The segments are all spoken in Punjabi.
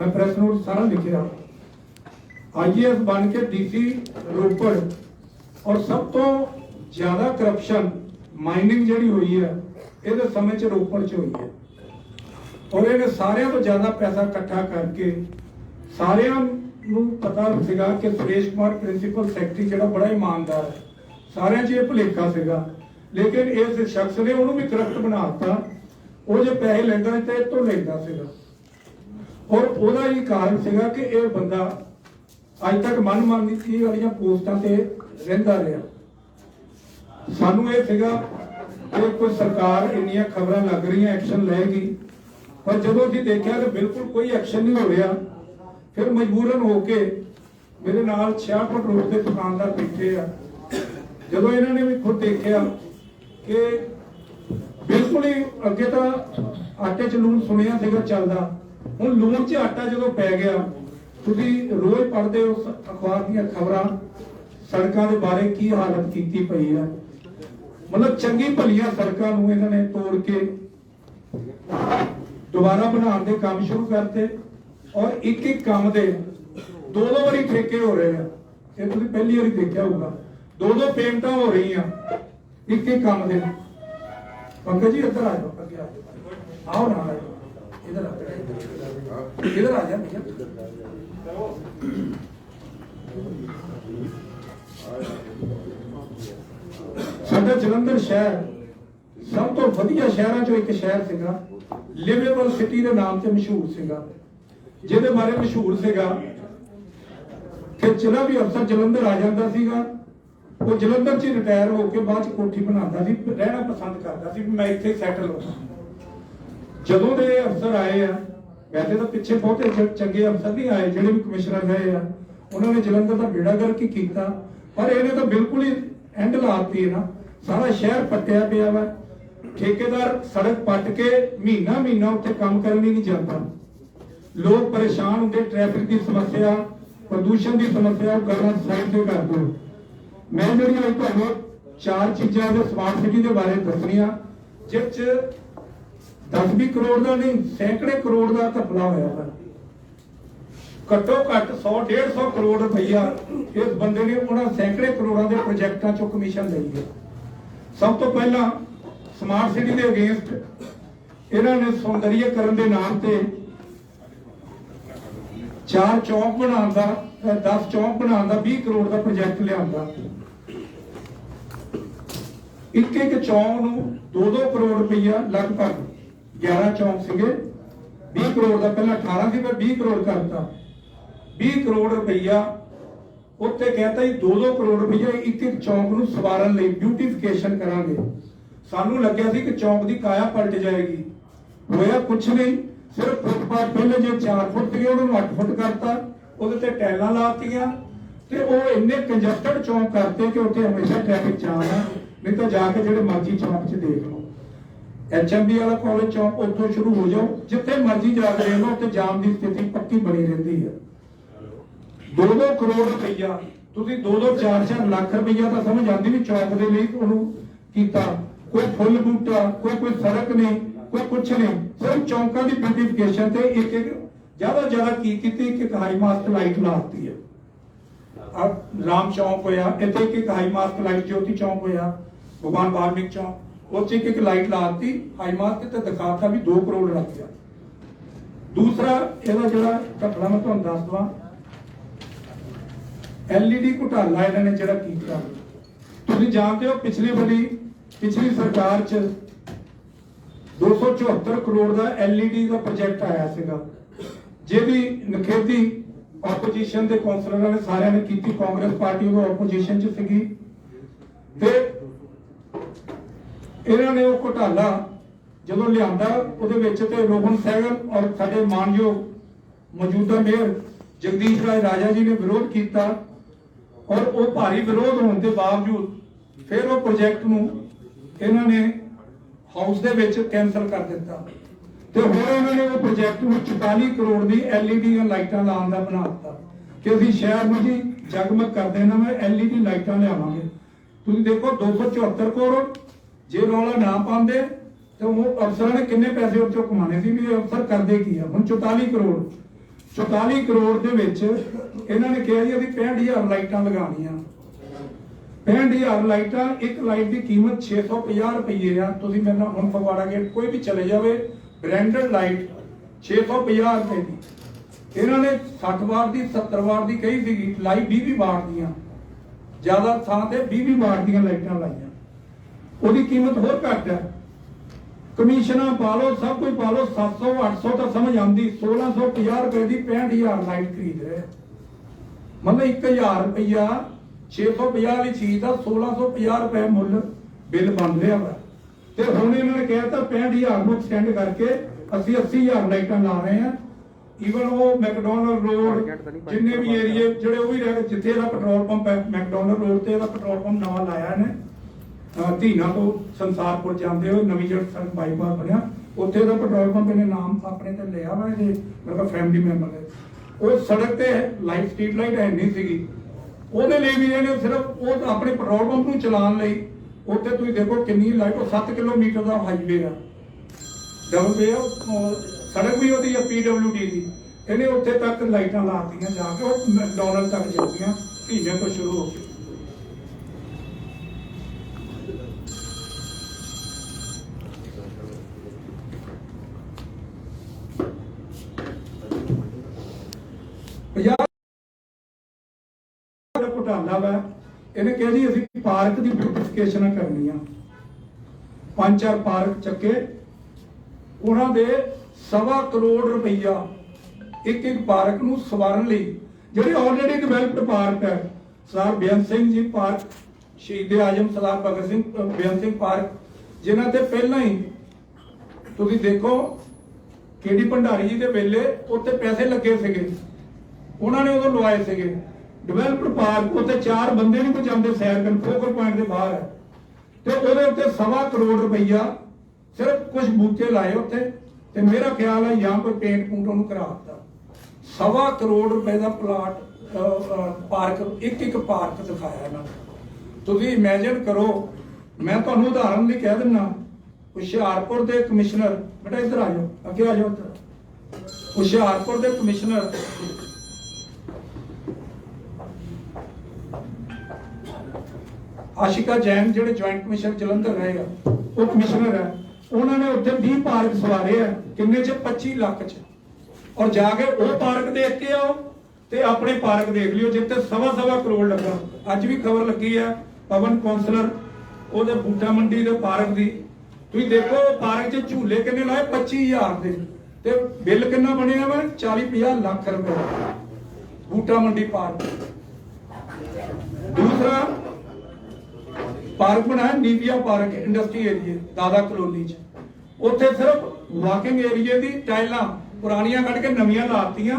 मैं प्रेस नोट सारा लिखिया IAS बन के DC रोपड़ और सब तो ज्यादा करप्शन माइनिंग जिहड़ी हुई है ਇਹਦੇ समय च रोपड़ च हुई है और ਇਹਨੇ ਸਾਰਿਆਂ ਤੋਂ ਜ਼ਿਆਦਾ ਪੈਸਾ ਇਕੱਠਾ ਕਰਕੇ ਸਾਰਿਆਂ ਨੂੰ ਪਤਾ ਸੀਗਾ ਕਿ ਸੁਰੇਸ਼ ਕੁਮਾਰ ਪ੍ਰਿੰਸੀਪਲ ਸੈਕਟਰੀ ਜਿਹੜਾ ਬੜਾ ਇਮਾਨਦਾਰ ਹੈ ਸਾਰਿਆਂ 'ਚ ਇਹ ਭੁਲੇਖਾ ਸੀਗਾ ਲੇਕਿਨ ਇਸ ਸ਼ਖਸ ਨੇ ਉਹਨੂੰ ਵੀ ਕਰਪਟ ਬਣਾਤਾ ਉਹ ਜੇ ਪੈਸੇ ਲੈਂਦਾ ਤੇ ਇਹ ਤੋਂ ਲੈਂਦਾ ਸੀਗਾ ਔਰ ਉਹਦਾ ਹੀ ਕਾਰਨ ਸੀਗਾ ਕਿ ਇਹ ਬੰਦਾ ਅੱਜ ਤੱਕ ਮਨਮਾਨੀ ਵਾਲੀਆਂ ਪੋਸਟਾਂ ਤੇ ਰਹਿੰਦਾ ਰਿਹਾ ਸਾਨੂੰ ਇਹ ਸੀਗਾ ਕਿ ਕੋਈ ਸਰਕਾਰ ਇੰਨੀਆਂ ਖਬਰਾਂ ਲੱਗ ਰਹੀਆਂ ਐਕਸ਼ਨ ਲਏਗੀ पर जो अभी देखा तो बिल्कुल कोई एक्शन नहीं हो रहा फिर मजबूरन होके मेरे नाल 66 रोड के दुकानदार बैठे आ जो इन्होंने भी खुद देखा कि बिल्कुल ही अगे तो आटे च लून सुनिया चलता हुण लून च आटा जो पै गया तुसीं रोज पढ़ते हो अखबार दी खबरां सड़कों के बारे की हालत की पई है मतलब चंगी भलियां सड़कों नूं इन्होंने तोड़ के दोबारा बनाने के काम शुरू करते और एक एक काम दे दो बारी ठेके हो रहे हैं ये तुम पहली बार देखा होगा दो पेमेंट हो रही हैं एक एक काम दे पंकज जी इधर आ जाओ आओ ना इधर आ जा भैया साडा जलंधर शहर सब तो वधिया शहरों चों एक शहर सीगा लिवेबल सिटी के नाम से मशहूर सीगा जिहदे बारे मशहूर सीगा कि जिहड़ा भी अफसर जलंधर आ जाता सीगा वो जलंधर च रिटायर होकर बाद कोठी बनाता सी रहना पसंद करता सी मैं इत्थे सैटल हो जदों दे अफसर आए हैं वैसे तो पिछे बहुते चंगे अफसर नहीं आए जिहड़े भी कमिश्नर रहे हैं उन्होंने जलंधर का बेड़ा गर्क ही किया पर इन्हें तो बिल्कुल ही एंड लाती है ना सारा शहर पट्टिया पिया वा ठेकेदार सड़क पट के महीना महीना उत्थे काम करने नहीं जाता लोग परेशान होंगे ट्रैफिक की समस्या प्रदूषण की समस्या गलना साइड से कर दो मैं जी तुहानू 4 चीज़ां स्मार्ट सिटी के बारे दसनिया जिस 10-20 करोड़ का नहीं सैकड़े करोड़ का घपला होया है घट्टो घट्ट 100-150 करोड़ रुपया इस बंदे ने उन्होंने सैकड़े करोड़ों के प्रोजेक्टों चों कमीशन ली है सब तो पहला स्मार्ट सिटी के अगेंस्ट इन्होंने सौंदर्यकरण के नाम से 4 चौक बनाने का 10 चौक बनाने का 20 करोड़ का प्रोजेक्ट लिया एक चौक नूं 2-2 करोड़ रुपया लगभग 11 चौक सीगे 20 करोड़ का पहला 18 सी पर 20 करोड़ करता 20 करोड़ रुपया उत्ते कहता ही 2-2 करोड़ रुपया एक चौक नूं सवारन लई ब्यूटिफिकेशन करांगे सानू लग्या सी कि चौक की काया पलट जाएगी होया कुछ नहीं सिर्फ फुटपाथ पहले जो 4 फुट थे उन्होंने 8 फुट करता उहदे ते टाइलां लातियां ते वो इन्ने कंजस्टेड चौक करते कि उत्थे हमेशा ट्रैफिक जाम है नहीं तो जाके जिहड़े मर्जी चौक च देख लो HMB वाला कॉलेज चौक उत्थों शुरू हो जाओ जिथे मर्जी जाके देख लो उत्थे जाम की स्थिति पक्की बनी रहती है 2-2 करोड़ रुपया तुसीं 2-2 4-4 लाख रुपया तो समझ आती भी चौक के लिए उन्होंने कीता कोई फुल बूटा कोई सड़क नहीं कोई कुछ नहीं सिर्फ चौकों की ब्यूटिफिकेशन से एक ज्यादा एक हाई मास्ट लाइट लाती है अब राम चौक होया इत्थे एक हाई मास्ट लाइट ज्योति चौक होया भगवान वाल्मीकि चौक उस एक लाइट लाती हाई मास्ट ते दिखाता भी 2 करोड़ लग गया दूसरा ਇਹਦਾ ਜਿਹੜਾ ਘਪਲਾ मैं ਤੁਹਾਨੂੰ ਦੱਸ ਦਵਾਂ LED घोटाला इन्होंने ਜਿਹੜਾ ਕੀਤਾ ਤੁਸੀਂ ਜਾਣਦੇ ਹੋ पिछली सरकार च 274 करोड़ का LED का प्रोजेक्ट आया सीगा जिहदी निखेधी ओपोजिशन के कौंसलर ने सारे ने की कांग्रेस पार्टी वो ओपोजिशन च सीगी ते इन्होंने वो घोटाला जो लिया रोहन सहगल और साडे मानयोग मौजूदा मेयर जगदीश राय राजा जी ने विरोध किया और वो भारी विरोध होने के बावजूद फिर वो प्रोजेक्ट नूं इन्होंने हाउस दे विच कैंसल कर दिता तो फिर उन्होंने वो प्रोजेक्ट में 44 करोड़ की LED लाइटां लाने का बना दिता कि असीं शहर में जी जगमग कर देना मैं LED लाइटां लियावांगे तुसीं देखो 274 करोड़ जे रौला ना पाते तो वो अफसर ने किन्ने पैसे उस कमाने सी भी अफसर करते की है हुण 44 करोड़ 44 ਕਰੋੜ ਦੇ ਵਿੱਚ ਇਹਨਾਂ ਨੇ ਕਿਹਾ ਜੀ ਅਸੀਂ 65,000 ਲਾਈਟਾਂ ਲਗਾਉਣੀਆਂ। 65,000 ਲਾਈਟਾਂ, ਇੱਕ ਲਾਈਟ ਦੀ ਕੀਮਤ 650 ਰੁਪਏ ਆ। ਤੁਸੀਂ ਮੇਰੇ ਨਾਲ ਹੁਣ ਫਗਵਾੜਾ ਗੇਟ ਕੋਈ ਵੀ ਚਲੇ ਜਾਵੇ, ਬ੍ਰਾਂਡਡ ਲਾਈਟ 650 ਰੁਪਏ ਦੀ। ਇਹਨਾਂ ਨੇ 60 ਵਾਟ ਦੀ 70 ਵਾਟ ਦੀ ਕਹੀ ਸੀਗੀ, ਲਾਈ 20 ਵਾਟ ਦੀਆਂ, ਜ਼ਿਆਦਾ ਥਾਂ ਤੇ 20 ਵਾਟ ਦੀਆਂ ਲਾਈਟਾਂ ਲਾਈਆਂ। ਉਹਦੀ ਕੀਮਤ ਹੋਰ ਘੱਟ ਹੈ। ਕਮਿਸ਼ਨਾਂ ਪਾ ਲਓ, ਸਭ ਕੁਝ ਪਾ ਲਓ, 700 800 ਤਾਂ ਸਮਝ ਆਉਂਦੀ, 1650 ਰੁਪਏ ਦੀ 65,000 ਲਾਈਟ ਖਰੀਦ ਰਹੇ। ਮਤਲਬ 1000 ਰੁਪਇਆ 650 ਵਾਲੀ ਚੀਜ਼ ਦਾ 1650 ਰੁਪਏ ਮੁੱਲ ਬਿੱਲ ਬਣ ਰਿਹਾ ਵਾ। ਤੇ ਹੁਣ ਇਹਨਾਂ ਨੇ ਕਹਿਤਾ 65,000 ਨੂੰ ਐਕਸਟੈਂਡ ਕਰਕੇ ਅਸੀਂ 80,000 ਲਾਈਟਾਂ ਲਾ ਰਹੇ ਹਾਂ। ਈਵਨ ਉਹ ਮੈਕਡੋਨਲਡ ਰੋਡ ਜਿੰਨੇ ਵੀ ਏਰੀਏ ਜਿਹੜੇ ਉਹ ਵੀ ਰਹਿ ਗਏ, ਜਿੱਥੇ ਇਹਦਾ ਪੈਟਰੋਲ ਪੰਪ ਹੈ ਮੈਕਡੋਨਲਡ ਰੋਡ ਤੇ ਇਹਦਾ ਪੈਟਰੋਲ ਪੰਪ ਨਵਾਂ ਲਾਇਆ ਨੇ, ਧੀਨਾ ਤੋਂ ਸੰਸਾਰਪੁਰ ਜਾਂਦੇ ਹੋਏ ਨਵੀਂ ਜਿਹੜੀ ਸੜਕ ਬਾਈਪਾਸ ਬਣਿਆ, ਉੱਥੇ ਦਾ ਪੈਟਰੋਲ ਪੰਪ ਇਹਨੇ ਨਾਮ ਆਪਣੇ ਤੇ ਲਿਆ ਵਾ। ਇਹਦੇ ਮੇਰੇ ਫੈਮਿਲੀ ਮੈਂਬਰ ਨੇ, ਉਹ ਸੜਕ ਤੇ ਲਾਈਟ ਸਟਰੀਟ ਲਾਈਟ ਹੈ ਨਹੀਂ ਸੀਗੀ, ਉਹਦੇ ਲਈ ਵੀ ਇਹਨੇ ਸਿਰਫ ਉਹ ਆਪਣੇ ਪੈਟਰੋਲ ਪੰਪ ਨੂੰ ਚਲਾਉਣ ਲਈ ਉੱਥੇ ਤੁਸੀਂ ਦੇਖੋ ਕਿੰਨੀ ਲਾਈਟ, ਉਹ 7 ਕਿਲੋਮੀਟਰ ਦਾ ਹਾਈਵੇ ਆ, ਡਬਲ ਵੇ ਸੜਕ ਵੀ ਉਹਦੀ ਆ PWD ਦੀ, ਇਹਨੇ ਉੱਥੇ ਤੱਕ ਲਾਈਟਾਂ ਲਾਤੀਆਂ ਜਾ ਕੇ, ਉਹ ਮੈਕਡੋਨਲਡ ਤੱਕ ਜਾਂਦੀਆਂ ਧੀਨੇ ਤੋਂ ਸ਼ੁਰੂ ਹੋ ਕੇ। ਘੁਟਾਲਾ ਵਾ, ਇਹਨੇ ਕਿਹਾ ਜੀ ਅਸੀਂ ਪਾਰਕ ਦੀ ਬਿਊਟੀਫਿਕੇਸ਼ਨ ਕਰਨੀ ਆ। 5-4 ਪਾਰਕ ਚੱਕੇ, ਉਹਨਾਂ ਦੇ 1.25 ਕਰੋੜ ਰੁਪਈਆ ਇੱਕ ਪਾਰਕ ਨੂੰ ਸਵਾਰਨ ਲਈ, ਜਿਹੜੀ ਆਲਰੇਡੀ ਡਿਵੈਲਪਡ ਪਾਰਕ ਹੈ। ਸਰਦਾਰ ਬੇਅੰਤ ਸਿੰਘ ਜੀ ਪਾਰਕ, ਸ਼ਹੀਦ ਆਜਮ ਸਰਦਾਰ ਭਗਤ ਸਿੰਘ ਬੇਅੰਤ ਸਿੰਘ ਪਾਰਕ, ਜਿਨ੍ਹਾਂ ਤੇ ਪਹਿਲਾਂ ਹੀ ਤੁਸੀਂ ਦੇਖੋ KD ਭੰਡਾਰੀ ਜੀ ਦੇ ਵੇਲੇ ਉੱਥੇ ਪੈਸੇ ਲੱਗੇ ਸੀਗੇ, ਉਹਨਾਂ ਨੇ ਉਦੋਂ ਲਵਾਏ ਸੀਗੇ। ਡਿਵੈਲਪਡ ਪਾਰਕ ਉੱਥੇ 4 ਬੰਦੇ ਨਹੀਂ ਪਹੁੰਚਾਉਂਦੇ ਸੈਰ ਕਰਨ, ਫੋਕਲ ਪੁਆਇੰਟ ਦੇ ਬਾਹਰ ਹੈ, ਤੇ ਉਹਦੇ ਉੱਤੇ 1.25 ਕਰੋੜ ਰੁਪਈਆ ਸਿਰਫ ਕੁਝ ਬੂਟੇ ਲਾਏ ਉੱਥੇ, ਤੇ ਮੇਰਾ ਖਿਆਲ ਹੈ ਜਾਂ ਕੋਈ ਪੇਂਟ ਪੂੰਟ ਉਹਨੂੰ ਕਰਾ ਦਿੱਤਾ। 1.25 ਕਰੋੜ ਰੁਪਏ ਦਾ ਪਲਾਟ ਪਾਰਕ, ਇੱਕ ਪਾਰਕ ਦਿਖਾਇਆ ਇਹਨਾਂ ਨੇ। ਤੁਸੀਂ ਇਮੇਜਿਨ ਕਰੋ, ਮੈਂ ਤੁਹਾਨੂੰ ਉਦਾਹਰਨ ਲਈ ਕਹਿ ਦਿੰਦਾ, ਹੁਸ਼ਿਆਰਪੁਰ ਦੇ ਕਮਿਸ਼ਨਰ, ਬੇਟਾ ਇੱਧਰ ਆ ਜਾਓ, ਅੱਗੇ ਆ ਜਾਓ ਇੱਧਰ। ਹੁਸ਼ਿਆਰਪੁਰ ਦੇ ਕਮਿਸ਼ਨਰ ਆਸ਼ਿਕਾ ਜੈਨ, ਜਿਹੜੇ ਜੁਆਇੰਟ ਕਮਿਸ਼ਨਰ ਜਲੰਧਰ ਰਹੇ ਆ, ਉਹ ਕਮਿਸ਼ਨਰ ਹੈ, ਉਹਨਾਂ ਨੇ ਉੱਥੇ 20 ਪਾਰਕ ਸਵਾਰੇ ਆ, ਕਿੰਨੇ ਚ 25 ਲੱਖ ਚ। ਔਰ ਜਾ ਕੇ ਉਹ ਪਾਰਕ ਦੇਖ ਕੇ ਆਓ ਤੇ ਆਪਣੇ ਪਾਰਕ ਦੇਖ ਲਿਓ ਜਿੱਥੇ 1.25 ਕਰੋੜ ਲੱਗਾ। ਅੱਜ ਵੀ ਖਬਰ ਲੱਗੀ ਹੈ ਪਵਨ ਕੌਂਸਲਰ ਉਹਦੇ ਬੂਟਾ ਮੰਡੀ ਦੇ ਪਾਰਕ ਦੀ, ਤੁਸੀਂ ਦੇਖੋ ਪਾਰਕ 'ਚ ਝੂਲੇ ਕਿੰਨੇ ਲਾਏ, 25,000 ਦੇ, ਤੇ ਬਿੱਲ ਕਿੰਨਾ ਬਣਿਆ ਵਾ, 40-50 ਲੱਖ ਰੁਪਏ ਬੂਟਾ ਮੰਡੀ ਪਾਰਕ। ਦੂਸਰਾ ਪਾਰਕ ਬਣਾਇਆ ਨੀਵੀਆ ਪਾਰਕ, ਇੰਡਸਟਰੀ ਏਰੀਏ ਦਾਦਾ ਕਲੋਨੀ 'ਚ, ਉੱਥੇ ਸਿਰਫ ਵਾਕਿੰਗ ਏਰੀਏ ਦੀ ਟਾਈਲਾਂ ਪੁਰਾਣੀਆਂ ਕੱਢ ਕੇ ਨਵੀਆਂ ਲਾਤੀਆਂ।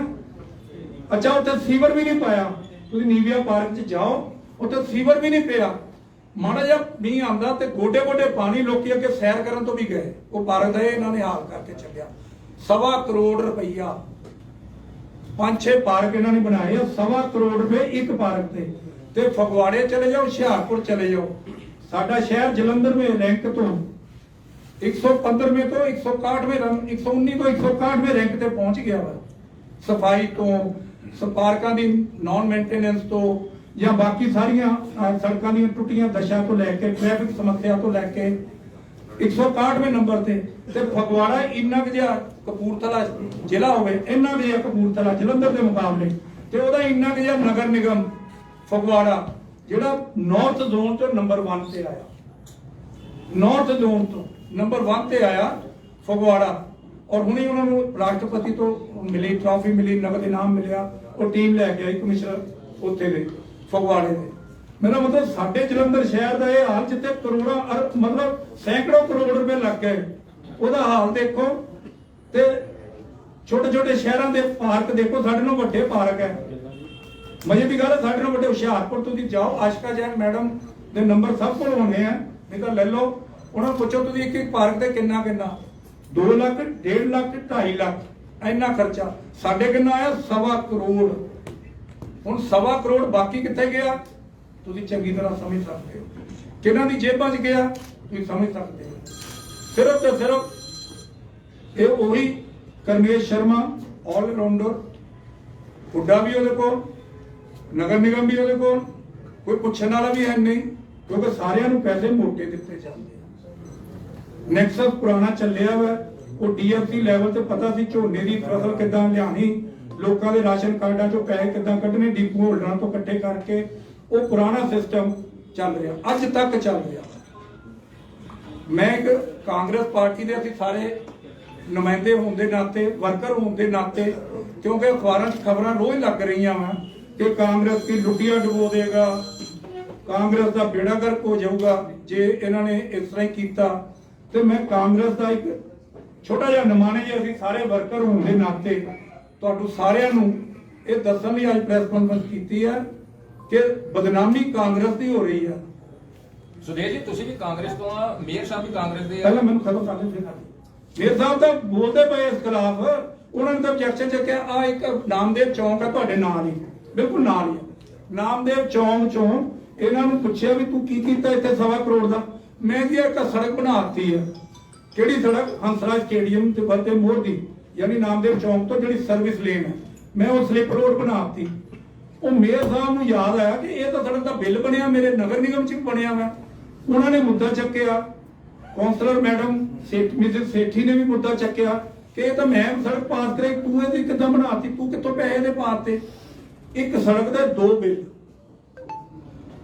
ਅੱਛਾ, ਉੱਥੇ ਸੀਵਰ ਵੀ ਨਹੀਂ ਪਾਇਆ। ਤੁਸੀਂ ਨੀਵੀਆ ਪਾਰਕ 'ਚ ਜਾਓ, ਉੱਥੇ ਸੀਵਰ ਵੀ ਨਹੀਂ ਪਿਆ। ਮਾੜਾ ਜਿਹਾ ਮੀਂਹ ਆਉਂਦਾ ਤੇ ਗੋਡੇ ਪਾਣੀ, ਲੋਕੀ ਅੱਗੇ ਸੈਰ ਕਰਨ ਤੋਂ ਵੀ ਗਏ। ਉਹ ਪਾਰਕ ਦਾ ਇਹਨਾਂ ਨੇ ਹਾਲ ਕਰਕੇ ਚੱਲਿਆ। 1.25 ਕਰੋੜ ਰੁਪਈਆ, 5-6 ਪਾਰਕ ਇਹਨਾਂ ਨੇ ਬਣਾਏ ਆ, 1.25 ਕਰੋੜ ਰੁਪਏ ਇੱਕ ਪਾਰਕ ਤੇ ਫਗਵਾੜੇ ਚਲੇ ਜਾਓ, ਹੁਸ਼ਿਆਰਪੁਰ ਚਲੇ ਜਾਓ, ਸਾਡਾ ਸ਼ਹਿਰ ਜਲੰਧਰ में रैंक तो 115वें तो 161वें 119 तो 161वें रैंक ਤੇ ਪਹੁੰਚ ਗਿਆ ਵਾ। ਸਫਾਈ ਤੋਂ, ਪਾਰਕਾਂ ਦੀ ਨੌਨ ਮੇਨਟੇਨੈਂਸ ਤੋਂ, ਜਾਂ ਬਾਕੀ ਸਾਰੀਆਂ ਸੜਕਾਂ ਦੀਆਂ ਟੁੱਟੀਆਂ ਦਸ਼ਾ ਤੋਂ ਲੈ ਕੇ, ਟ੍ਰੈਫਿਕ ਸਮੱਸਿਆ ਤੋਂ ਲੈ ਕੇ 161वें ਨੰਬਰ ਤੇ ਫਗਵਾੜਾ ਇੰਨਾ ਕੁ ਜਿਹਾ ਕਪੂਰਥਲਾ ਜ਼ਿਲ੍ਹਾ ਹੋਵੇ, ਇੰਨਾ ਕੁ ਜਿਹਾ ਕਪੂਰਥਲਾ ਜਲੰਧਰ ਦੇ ਮੁਕਾਬਲੇ, ਤੇ ਉਹਦਾ ਇੰਨਾ ਕੁ ਜਿਹਾ ਨਗਰ ਨਿਗਮ ਫਗਵਾੜਾ ਜਿਹੜਾ ਨਾਰਥ ਜ਼ੋਨ ਤੋਂ ਨੰਬਰ 1 ਤੇ ਆਇਆ, ਨਾਰਥ ਜ਼ੋਨ ਤੋਂ ਨੰਬਰ 1 ਤੇ ਆਇਆ ਫਗਵਾੜਾ। ਔਰ ਹੁਣੇ ਉਹਨਾਂ ਨੂੰ ਰਾਸ਼ਟਰਪਤੀ ਤੋਂ ਮਿਲੀ ਟਰਾਫੀ, ਮਿਲੀ ਨਗਦ ਇਨਾਮ ਮਿਲਿਆ, ਉਹ ਟੀਮ ਲੈ ਕੇ ਆਈ ਕਮਿਸ਼ਨਰ ਉੱਥੇ ਦੇ ਫਗਵਾੜੇ ਦੇ। ਮੇਰਾ ਮਤਲਬ ਸਾਡੇ ਜਲੰਧਰ ਸ਼ਹਿਰ ਦਾ ਇਹ ਹਾਲ, ਜਿੱਥੇ ਕਰੋੜਾਂ ਮਤਲਬ ਸੈਂਕੜੋਂ ਕਰੋੜ ਰੁਪਏ ਲੱਗ ਗਏ, ਉਹਦਾ ਹਾਲ ਦੇਖੋ। ਤੇ ਛੋਟੇ ਸ਼ਹਿਰਾਂ ਦੇ ਪਾਰਕ ਦੇਖੋ, ਸਾਡੇ ਨਾਲੋਂ ਵੱਡੇ ਪਾਰਕ ਹੈ। ਮਜ਼ੇ ਦੀ ਗੱਲ ਹੈ, ਸਾਡੇ ਨਾਲ ਵੱਡੇ ਹੁਸ਼ਿਆਰਪੁਰ ਤੁਸੀਂ ਜਾਓ, ਆਸ਼ਿਕਾ ਜੈਨ ਮੈਡਮ ਦੇ ਨੰਬਰ ਸਭ ਕੋਲ ਹੋਣੇ ਆ, ਨਹੀਂ ਤਾਂ ਲੈ ਲਓ, ਉਹਨਾਂ ਨੂੰ ਪੁੱਛੋ ਤੁਸੀਂ ਇੱਕ ਪਾਰਕ ਤੇ ਕਿੰਨਾ 2 ਲੱਖ, 1.5 ਲੱਖ, 2.5 ਲੱਖ ਇੰਨਾ ਖਰਚਾ। ਸਾਡੇ ਕਿੰਨਾ ਆਇਆ, 1.25 ਕਰੋੜ। ਹੁਣ 1.25 ਕਰੋੜ ਬਾਕੀ ਕਿੱਥੇ ਗਿਆ, ਤੁਸੀਂ ਚੰਗੀ ਤਰ੍ਹਾਂ ਸਮਝ ਸਕਦੇ ਹੋ। ਕਿਹਨਾਂ ਦੀ ਜੇਬਾਂ 'ਚ ਗਿਆ ਤੁਸੀਂ ਸਮਝ ਸਕਦੇ ਹੋ। ਸਿਰਫ ਤੇ ਸਿਰਫ ਇਹ ਉਹੀ ਕਰਮੇਸ਼ ਸ਼ਰਮਾ ਆਲ ਰਾਊਂਡਰ पुड्डा भी ਉਹਦੇ ਕੋਲ, नगर निगम भी ਉਹਦੇ ਕੋਲ, कोई पुछण वाला भी है नहीं, क्योंकि सारिਆਂ ਨੂੰ पैसे मोटे दिते जाते हैं। नैक्सस पुराना ਚੱਲਿਆ ਵਾ, ਉਹ ਡੀਐਫਸੀ ਲੈਵਲ ਤੇ ਪਤਾ ਸੀ ਝੋਨੇ ਦੀ ਫਸਲ ਕਿੱਦਾਂ ਲਿਆਣੀ, ਲੋਕਾਂ ਦੇ ਰਾਸ਼ਨ ਕਾਰਡਾਂ ਚੋਂ ਪੈਸੇ ਕਿੱਦਾਂ ਕੱਢਣੇ, ਡੀਪੂ ਹੋਲਡਰਾਂ ਤੋਂ ਇਕੱਠੇ ਕਰਕੇ, ਉਹ ਪੁਰਾਣਾ ਸਿਸਟਮ ਚੱਲ ਰਿਹਾ, ਅੱਜ ਤੱਕ ਚੱਲ ਰਿਹਾ। ਮੈਂ ਇੱਕ ਕਾਂਗਰਸ ਪਾਰਟੀ ਦੇ ਅਸੀਂ ਸਾਰੇ ਨੁਮਾਇੰਦੇ ਹੋਣ ਦੇ ਨਾਤੇ, ਵਰਕਰ ਹੋਣ ਦੇ ਨਾਤੇ, ਕਿਉਂਕਿ ਅਖਬਾਰਾਂ 'ਚ ਖਬਰਾਂ ਰੋਜ਼ ਲੱਗ ਰਹੀਆਂ ਵਾ ਕਿ ਕਾਂਗਰਸ ਦੀ ਲੁੱਟੀਆਂ ਡੁਬੋ ਦੇਗਾ, ਕਾਂਗਰਸ ਦਾ ਬੇੜਾ ਗਰਕ ਹੋ ਜਾਊਗਾ ਜੇ ਇਹਨਾਂ ਨੇ ਇਸ ਤਰ੍ਹਾਂ ਹੀ ਕੀਤਾ। ਤੇ ਮੈਂ ਕਾਂਗਰਸ ਦਾ ਇੱਕ ਛੋਟਾ ਜਿਹਾ ਨੁਮਾਇੰਦਾ ਜੀ, ਅਸੀਂ ਸਾਰੇ ਵਰਕਰ ਹੋਣ ਦੇ ਨਾਤੇ ਤੁਹਾਨੂੰ ਸਾਰਿਆਂ ਨੂੰ ਇਹ ਦੱਸਣ ਲਈ ਅੱਜ ਪ੍ਰੈਸ ਕਾਨਫਰੰਸ ਕੀਤੀ ਹੈ ਕਿ ਬਦਨਾਮੀ ਕਾਂਗਰਸ ਦੀ ਹੋ ਰਹੀ ਹੈ। ਸੁਦੇਸ਼ ਜੀ, ਤੁਸੀਂ ਵੀ ਕਾਂਗਰਸ ਤੋਂ ਆ, ਮੇਅਰ ਸਾਹਿਬ ਵੀ ਕਾਂਗਰਸ ਦੇ ਆ। ਪਹਿਲਾਂ ਮੈਨੂੰ ਖਤਮ ਕਰ ਲੈਣ। ਮੇਅਰ ਸਾਹਿਬ ਤਾਂ ਬੋਲਦੇ ਪਏ ਇਸ ਖਿਲਾਫ, ਉਹਨਾਂ ਨੇ ਤਾਂ ਆਬਜੈਕਸ਼ਨ ਚੱਕਿਆ। ਆ ਇੱਕ ਨਾਮਦੇਵ ਚੌਂਕ ਆ ਤੁਹਾਡੇ ਨਾਲ ਹੀ, ਬਿਲਕੁਲ ਨਾਲ ਹੀ ਨਾਮਦੇਵ ਚੌਂਕ ਚੋਂ ਇਹਨਾਂ ਨੂੰ ਪੁੱਛਿਆ ਵੀ ਤੂੰ ਕੀ ਕੀਤਾ ਇੱਥੇ 1.25 ਕਰੋੜ ਦਾ। ਮੈਂ ਜੀ ਇੱਕ ਸੜਕ ਬਣਾਤੀ ਹੈ। ਕਿਹੜੀ ਸੜਕ? ਹੰਸਰਾਜ ਸਟੇਡੀਅਮ ਤੇ ਬਲਤੇ ਮੋੜ ਦੀ, ਯਾਨੀ ਨਾਮਦੇਵ ਚੌਂਕ ਤੋਂ ਜਿਹੜੀ ਸਰਵਿਸ ਲੇਨ ਹੈ, ਮੈਂ ਉਹ ਸਲਿਪ ਰੋਡ ਬਣਾਤੀ। ਉਹ ਮੇਅਰ ਸਾਹਿਬ ਨੂੰ ਯਾਦ ਆਇਆ ਕਿ ਇਹ ਤਾਂ ਸੜਕ ਦਾ ਬਿੱਲ ਬਣਿਆ, ਮੇਰੇ ਨਗਰ ਨਿਗਮ 'ਚ ਵੀ ਬਣਿਆ ਵਾ। ਉਹਨਾਂ ਨੇ ਮੁੱਦਾ ਚੱਕਿਆ, ਕੌਂਸਲਰ ਮੈਡਮ ਮਿਸਿਸ ਸੇਠੀ ਨੇ ਵੀ ਮੁੱਦਾ ਚੱਕਿਆ ਕਿ ਇਹ ਤਾਂ ਮੈਂ ਸੜਕ ਪਾਸ ਕਰਾਈ, ਤੂੰ ਇਹਦੀ ਕਿੱਦਾਂ ਬਣਾਤੀ, ਤੂੰ ਕਿੱਥੋਂ ਪੈਸੇ ਦੇ ਪਾਤੇ। ਇੱਕ ਸੜਕ ਦੇ 2 ਬਿੱਲ।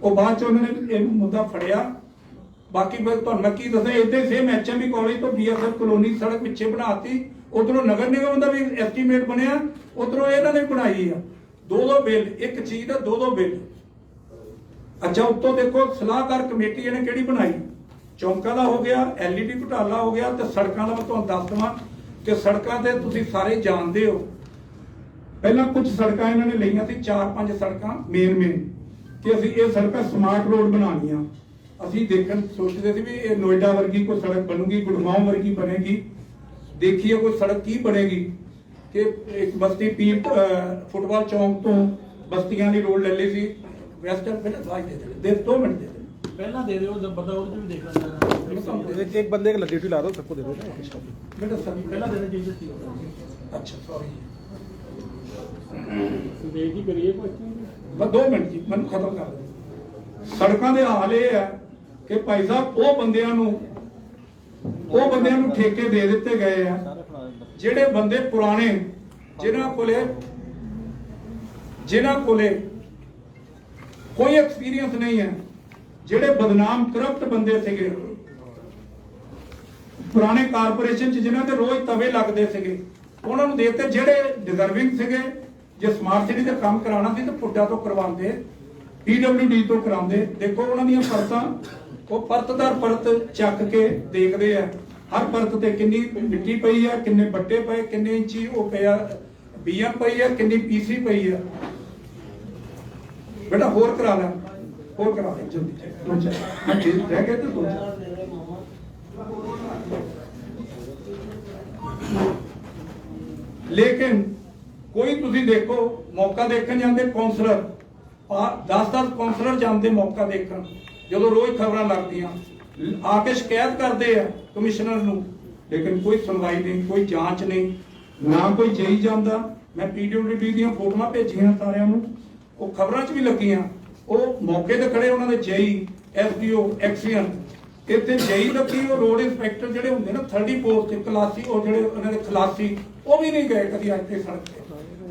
ਉਹ ਬਾਅਦ 'ਚ ਉਹਨਾਂ ਨੇ ਇਹ ਮੁੱਦਾ ਫੜਿਆ। ਬਾਕੀ ਤੁਹਾਨੂੰ ਮੈਂ ਕੀ ਦੱਸਾਂ, ਇੱਥੇ ਸੇਮ HMB ਕਾਲਜ ਤੋਂ BSF ਕਲੋਨੀ ਸੜਕ ਪਿੱਛੇ ਬਣਾਤੀ। ਉਧਰੋਂ ਨਗਰ ਨਿਗਮ ਦਾ ਵੀ ਐਸਟੀਮੇਟ ਬਣਿਆ, ਉਧਰੋਂ ਇਹਨਾਂ ਨੇ ਬਣਾਈ ਆ। 2 ਬਿੱਲ, ਇੱਕ ਚੀਜ਼ ਦਾ 2 ਬਿੱਲ। ਅੱਛਾ, ਉੱਤੋਂ ਦੇਖੋ ਸਲਾਹਕਾਰ ਕਮੇਟੀ ਇਹਨੇ ਕਿਹੜੀ ਬਣਾਈ, ਚੌਂਕਾਂ ਦਾ ਹੋ ਗਿਆ, LED ਘੁਟਾਲਾ ਹੋ ਗਿਆ, ਤੇ ਸੜਕਾਂ ਦਾ ਮੈਂ ਤੁਹਾਨੂੰ ਦੱਸ ਦਵਾਂ ਕਿ ਸੜਕਾਂ ਤੇ ਤੁਸੀਂ ਸਾਰੇ ਜਾਣਦੇ ਹੋ, ਪਹਿਲਾਂ ਕੁਝ ਸੜਕਾਂ ਇਹਨਾਂ ਨੇ ਲਈਆਂ ਸੀ, 4-5 ਸੜਕਾਂ ਮੇਨ ਕਿ ਅਸੀਂ ਇਹ ਸੜਕਾਂ ਸਮਾਰਟ ਰੋਡ ਬਣਾਉਣੀਆਂ। ਅਸੀਂ ਦੇਖਣ ਸੋਚਦੇ ਸੀ ਵੀ ਇਹ ਨੋਇਡਾ ਵਰਗੀ ਕੋਈ ਸੜਕ ਬਣੂਗੀ, ਗੁੜਗਾਉਂ ਵਰਗੀ ਬਣੇਗੀ, ਦੇਖੀਏ ਕੋਈ ਸੜਕ ਕੀ ਬਣੇਗੀ ਕਿ ਇੱਕ ਬਸਤੀ ਪੀਰ ਫੁੱਟਬਾਲ ਚੌਂਕ ਤੋਂ ਬਸਤੀਆਂ ਦੀ ਰੋਡ ਲੈ ਲਈ ਸੀ। ਵੈਸਟਰਨ ਪਹਿਲਾਂ ਦਵਾਈ ਦੇ 2 ਮਿੰਟ ਦੇ पहला दे दो, जब बंदा और भी देख लेना। एक बंदे का ड्यूटी ला दो, सबको दे दो बेटा सभी पहला देना चाहिए थी। अच्छा सॉरी देख ही करिए कोई बस 2 ਮਿੰਟ ਜੀ, ਮੈਨੂੰ ਖਤਮ ਕਰ ਦਿਓ। ਸੜਕਾਂ ਦੇ ਹਾਲ ਇਹ ਹੈ ਕਿ ਭਾਈ ਸਾਹਿਬ ਉਹ ਬੰਦਿਆਂ ਨੂੰ ਠੇਕੇ ਦੇ ਦਿੱਤੇ ਗਏ ਆ ਜਿਹੜੇ ਬੰਦੇ ਪੁਰਾਣੇ, ਜਿਨ੍ਹਾਂ ਕੋਲੇ ਕੋਈ ਐਕਸਪੀਰੀਅੰਸ ਨਹੀਂ ਹੈ, ਜਿਹੜੇ ਬਦਨਾਮ ਕਰਪਟ ਬੰਦੇ ਸੀਗੇ ਪੁਰਾਣੇ ਕਾਰਪੋਰੇਸ਼ਨ 'ਚ, ਜਿਨ੍ਹਾਂ ਦੇ ਰੋਜ਼ ਤਵੇ ਲੱਗਦੇ ਸੀਗੇ, ਉਹਨਾਂ ਨੂੰ ਦੇ ਦਿੱਤੇ। ਜਿਹੜੇ ਡਿਜ਼ਰਵਿੰਗ ਸੀਗੇ, ਜੇ ਸਮਾਰਟ ਸਿਟੀ ਦਾ ਕੰਮ ਕਰਾਉਣਾ ਸੀ ਤਾਂ ਪੁੱਡਾ ਤੋਂ ਕਰਵਾਉਂਦੇ, PWD ਤੋਂ ਕਰਾਉਂਦੇ। ਦੇਖੋ ਉਹਨਾਂ ਦੀਆਂ ਪਰਤਾਂ, ਉਹ ਪਰਤਦਾਰ ਪਰਤ ਚੱਕ ਕੇ ਦੇਖਦੇ ਆ, ਹਰ ਪਰਤ ਤੇ ਕਿੰਨੀ ਮਿੱਟੀ ਪਈ ਆ, ਕਿੰਨੇ ਬੱਟੇ ਪਏ, ਕਿੰਨੇ ਇੰਚੀ ਉਹ ਪਿਆ BM ਪਈ ਆ, ਕਿੰਨੀ PC ਪਈ ਆ। बेटा होर करा ले, होर करा ले जल्दी, 2-4 रह गए तो 2-4। लेकिन कोई तुसी देखो मौका देखन जाते कौंसलर 10-10 कौंसलर जाते मौका देखन, जो रोज खबर लगदियां आके शिकायत करते हैं कमिश्नर नूं, लेकिन कोई सुनवाई नहीं, कोई जांच नहीं, ना कोई जेई जाता। मैं PWD ਦੀਆਂ ਫੋਟੋਆਂ ਭੇਜੀਆਂ ਸਾਰਿਆਂ ਨੂੰ, ਉਹ ਖਬਰਾਂ 'ਚ ਵੀ ਲੱਗੀਆਂ। ਉਹ ਮੌਕੇ ਤੇ ਖੜੇ ਉਹਨਾਂ ਦੇ ਜੇਈ, SDO, ਐਕਸੀਅਨ, ਇੱਥੇ ਜੇਈ ਲੱਗੀ, ਉਹ ਰੋਡ ਇੰਸਪੈਕਟਰ ਜਿਹੜੇ ਹੁੰਦੇ ਨਾ 30 ਪੋਸਟ ਤੇ ਖਲਾਸੀ, ਉਹ ਜਿਹੜੇ ਉਹਨਾਂ ਦੇ ਖਲਾਸੀ, ਉਹ ਵੀ ਨਹੀਂ ਗਏ ਕਦੀ ਅੱਜ ਤੇ ਸੜਕ ਤੇ।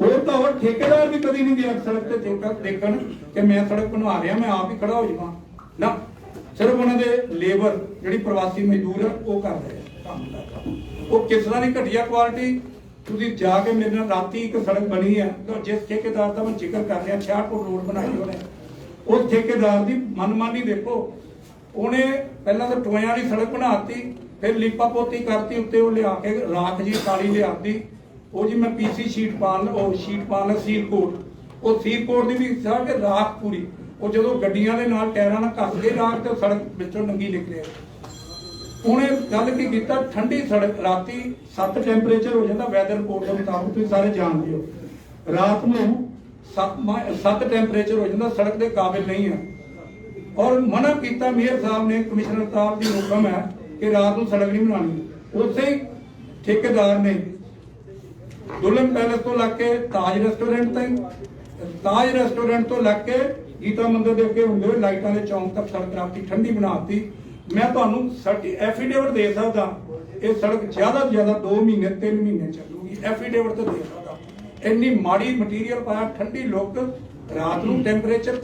ਹੋਰ ਤਾਂ ਹੋਰ ਠੇਕੇਦਾਰ ਵੀ ਕਦੀ ਨਹੀਂ ਗਿਆ ਸੜਕ ਤੇ ਦੇਖਣ ਕਿ ਮੈਂ ਸੜਕ ਬਣਾ ਰਿਹਾ, ਮੈਂ ਆਪ ਹੀ ਖੜਾ ਹੋ ਜਾਵਾਂ ਨਾ। ਸਿਰਫ ਉਹਨਾਂ ਦੇ ਲੇਬਰ ਜਿਹੜੀ ਪ੍ਰਵਾਸੀ ਮਜ਼ਦੂਰ ਹੈ ਉਹ ਕਰ ਰਹੇ ਕੰਮ। ਉਹ ਕਿਸ ਤਰ੍ਹਾਂ ਦੀ ਘਟੀਆ ਕੁਆਲਿਟੀ। ਤੁਸੀਂ ਜਾ ਕੇ ਮੇਰੇ ਨਾਲ ਰਾਤੀ ਇੱਕ ਸੜਕ ਬਣੀ ਹੈ, ਜਿਸ ਠੇਕੇਦਾਰ ਦਾ ਮੈਂ ਜ਼ਿਕਰ ਕਰ ਰਿਹਾ, 66 ਰੋਡ ਬਣਾਈ ਉਹਨੇ, ਉਸ ਠੇਕੇਦਾਰ ਦੀ ਮਨਮਾਨੀ ਦੇਖੋ। ਉਹਨੇ ਪਹਿਲਾਂ ਤਾਂ ਟੋਇਆਂ ਵਾਲੀ ਸੜਕ ਬਣਾਤੀ, ਫਿਰ ਲੀਪਾ ਪੋਤੀ ਕਰਤੀ, ਉੱਤੇ ਉਹ ਲਿਆ ਕੇ ਰਾਖ ਜੀ ਕਾਲੀ ਲਿਆਤੀ, ਉਹ ਜੀ ਮੈਂ PC ਸ਼ੀਟ ਪਾਣ ਸੀਲ ਕੋਟ, ਉਹ ਸੀਲ ਕੋਟ ਦੀ ਵੀ ਸਾਹ ਕੇ ਰਾਖ ਪੂਰੀ, ਉਹ ਜਦੋਂ ਗੱਡੀਆਂ ਦੇ ਨਾਲ ਟਾਇਰਾਂ ਨਾਲ ਘੱਸ ਕੇ ਰਾਖ ਤੇ ਸੜਕ ਵਿੱਚੋਂ ਨੰਗੀ ਨਿਕਲੇ। ਉਹਨੇ ਗੱਲ ਕੀ ਕੀਤਾ, ਠੰਡੀ ਸੜਕ ਰਾਤੀ 7 ਟੈਂਪਰੇਚਰ ਹੋ ਜਾਂਦਾ ਵੈਦਰ ਰਿਪੋਰਟ ਦੇ ਮੁਤਾਬਕ, ਤੁਸੀਂ ਸਾਰੇ ਜਾਣਦੇ ਹੋ। ਰਾਤ ਨੂੰ 7 ਟੈਂਪਰੇਚਰ ਹੋ ਜਾਂਦਾ, ਸੜਕ ਦੇ ਕਾਬਿਲ ਨਹੀਂ ਹੈ। ਔਰ ਮਨਾ ਕੀਤਾ ਮੇਅਰ ਸਾਹਿਬ ਨੇ, ਕਮਿਸ਼ਨਰ ਸਾਹਿਬ ਦੀ ਹੁਕਮ ਹੈ ਕਿ ਰਾਤ ਨੂੰ ਸੜਕ ਨਹੀਂ ਬਣਾਉਣੀ। ਉਸੇ ਹੀ ਠੇਕੇਦਾਰ ਨੇ ਦੁਲਨ ਪੈਲੇਸ ਤੋਂ ਲੱਗ ਕੇ ਤਾਜ ਰੈਸਟੋਰੈਂਟ ਤਾਈਂ, ਤਾਜ ਰੈਸਟੋਰੈਂਟ ਤੋਂ ਲੱਗ ਕੇ ਗੀਤਾ ਮੰਦਿਰ ਦੇ ਅੱਗੇ ਹੁੰਦੇ ਹੋਏ ਲਾਈਟਾਂ ਦੇ ਚੌਂਕ ਤੱਕ ਸੜਕ ਰਾਤੀ ਠੰਡੀ ਬਣਾਤੀ। ਮੈਂ ਤੁਹਾਨੂੰ ਐਫੀਡੇਵਿਟ ਦੇ ਸਕਦਾ, ਇਹ ਸੜਕ ਜ਼ਿਆਦਾ ਤੋਂ ਜ਼ਿਆਦਾ 2 ਮਹੀਨੇ 3 ਮਹੀਨੇ ਚੱਲੂਗੀ, ਐਫੀਡੇਵਿਟ ਤੇ ਦੇ ਸਕਦਾ। ਇੰਨੀ ਮਾੜੀ ਮਟੀਰੀਅਲ ਪਾਇਆ, ਠੰਡੀ ਲੁੱਕ, ਰਾਤ ਨੂੰ ਟੈਂਪਰੇਚਰ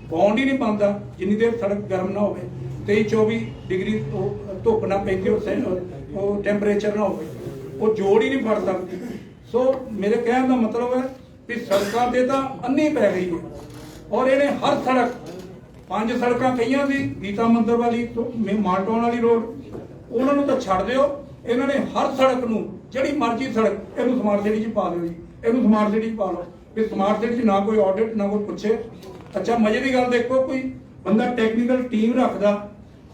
ਬੌਂਡ ਹੀ ਨਹੀਂ ਪਾਉਂਦਾ ਜਿੰਨੀ ਦੇਰ ਸੜਕ ਗਰਮ ਨਾ ਹੋਵੇ, 23-24 ਡਿਗਰੀ ਧੁੱਪ ਨਾ ਪੈਂਦੀ ਉਹ ਟੈਂਪਰੇਚਰ ਨਾ ਹੋਵੇ, ਉਹ ਜੋੜ ਹੀ ਨਹੀਂ ਫੜ ਸਕਦੀ। ਸੋ ਮੇਰੇ ਕਹਿਣ ਦਾ ਮਤਲਬ ਹੈ ਵੀ ਸੜਕਾਂ ਤੇ ਤਾਂ ਅੰਨੀ ਪੈ ਗਈ ਹੈ, ਔਰ ਇਹਨੇ ਹਰ ਸੜਕ 5 ਸੜਕਾਂ ਕਹੀਆਂ ਸੀ, ਗੀਤਾ ਮੰਦਿਰ ਵਾਲੀ ਤੋਂ ਮਾਲਟਾਊਨ ਵਾਲੀ ਰੋਡ, ਉਹਨਾਂ ਨੂੰ ਤਾਂ ਛੱਡ ਦਿਓ। ਇਹਨਾਂ ਨੇ ਹਰ ਸੜਕ ਨੂੰ, ਜਿਹੜੀ ਮਰਜ਼ੀ ਸੜਕ, ਇਹਨੂੰ ਸਮਾਰਟ ਸਿਟੀ 'ਚ ਪਾ ਦਿਓ ਜੀ, ਇਹਨੂੰ ਸਮਾਰਟ ਸਿਟੀ 'ਚ ਪਾ ਲਓ ਵੀ ਸਮਾਰਟ ਸਿਟੀ 'ਚ ਨਾ ਕੋਈ ਆਡਿਟ ਨਾ ਕੋਈ ਪੁੱਛੇ। ਅੱਛਾ ਮਜ਼ੇ ਦੀ ਗੱਲ ਦੇਖੋ, ਕੋਈ ਬੰਦਾ ਟੈਕਨੀਕਲ ਟੀਮ ਰੱਖਦਾ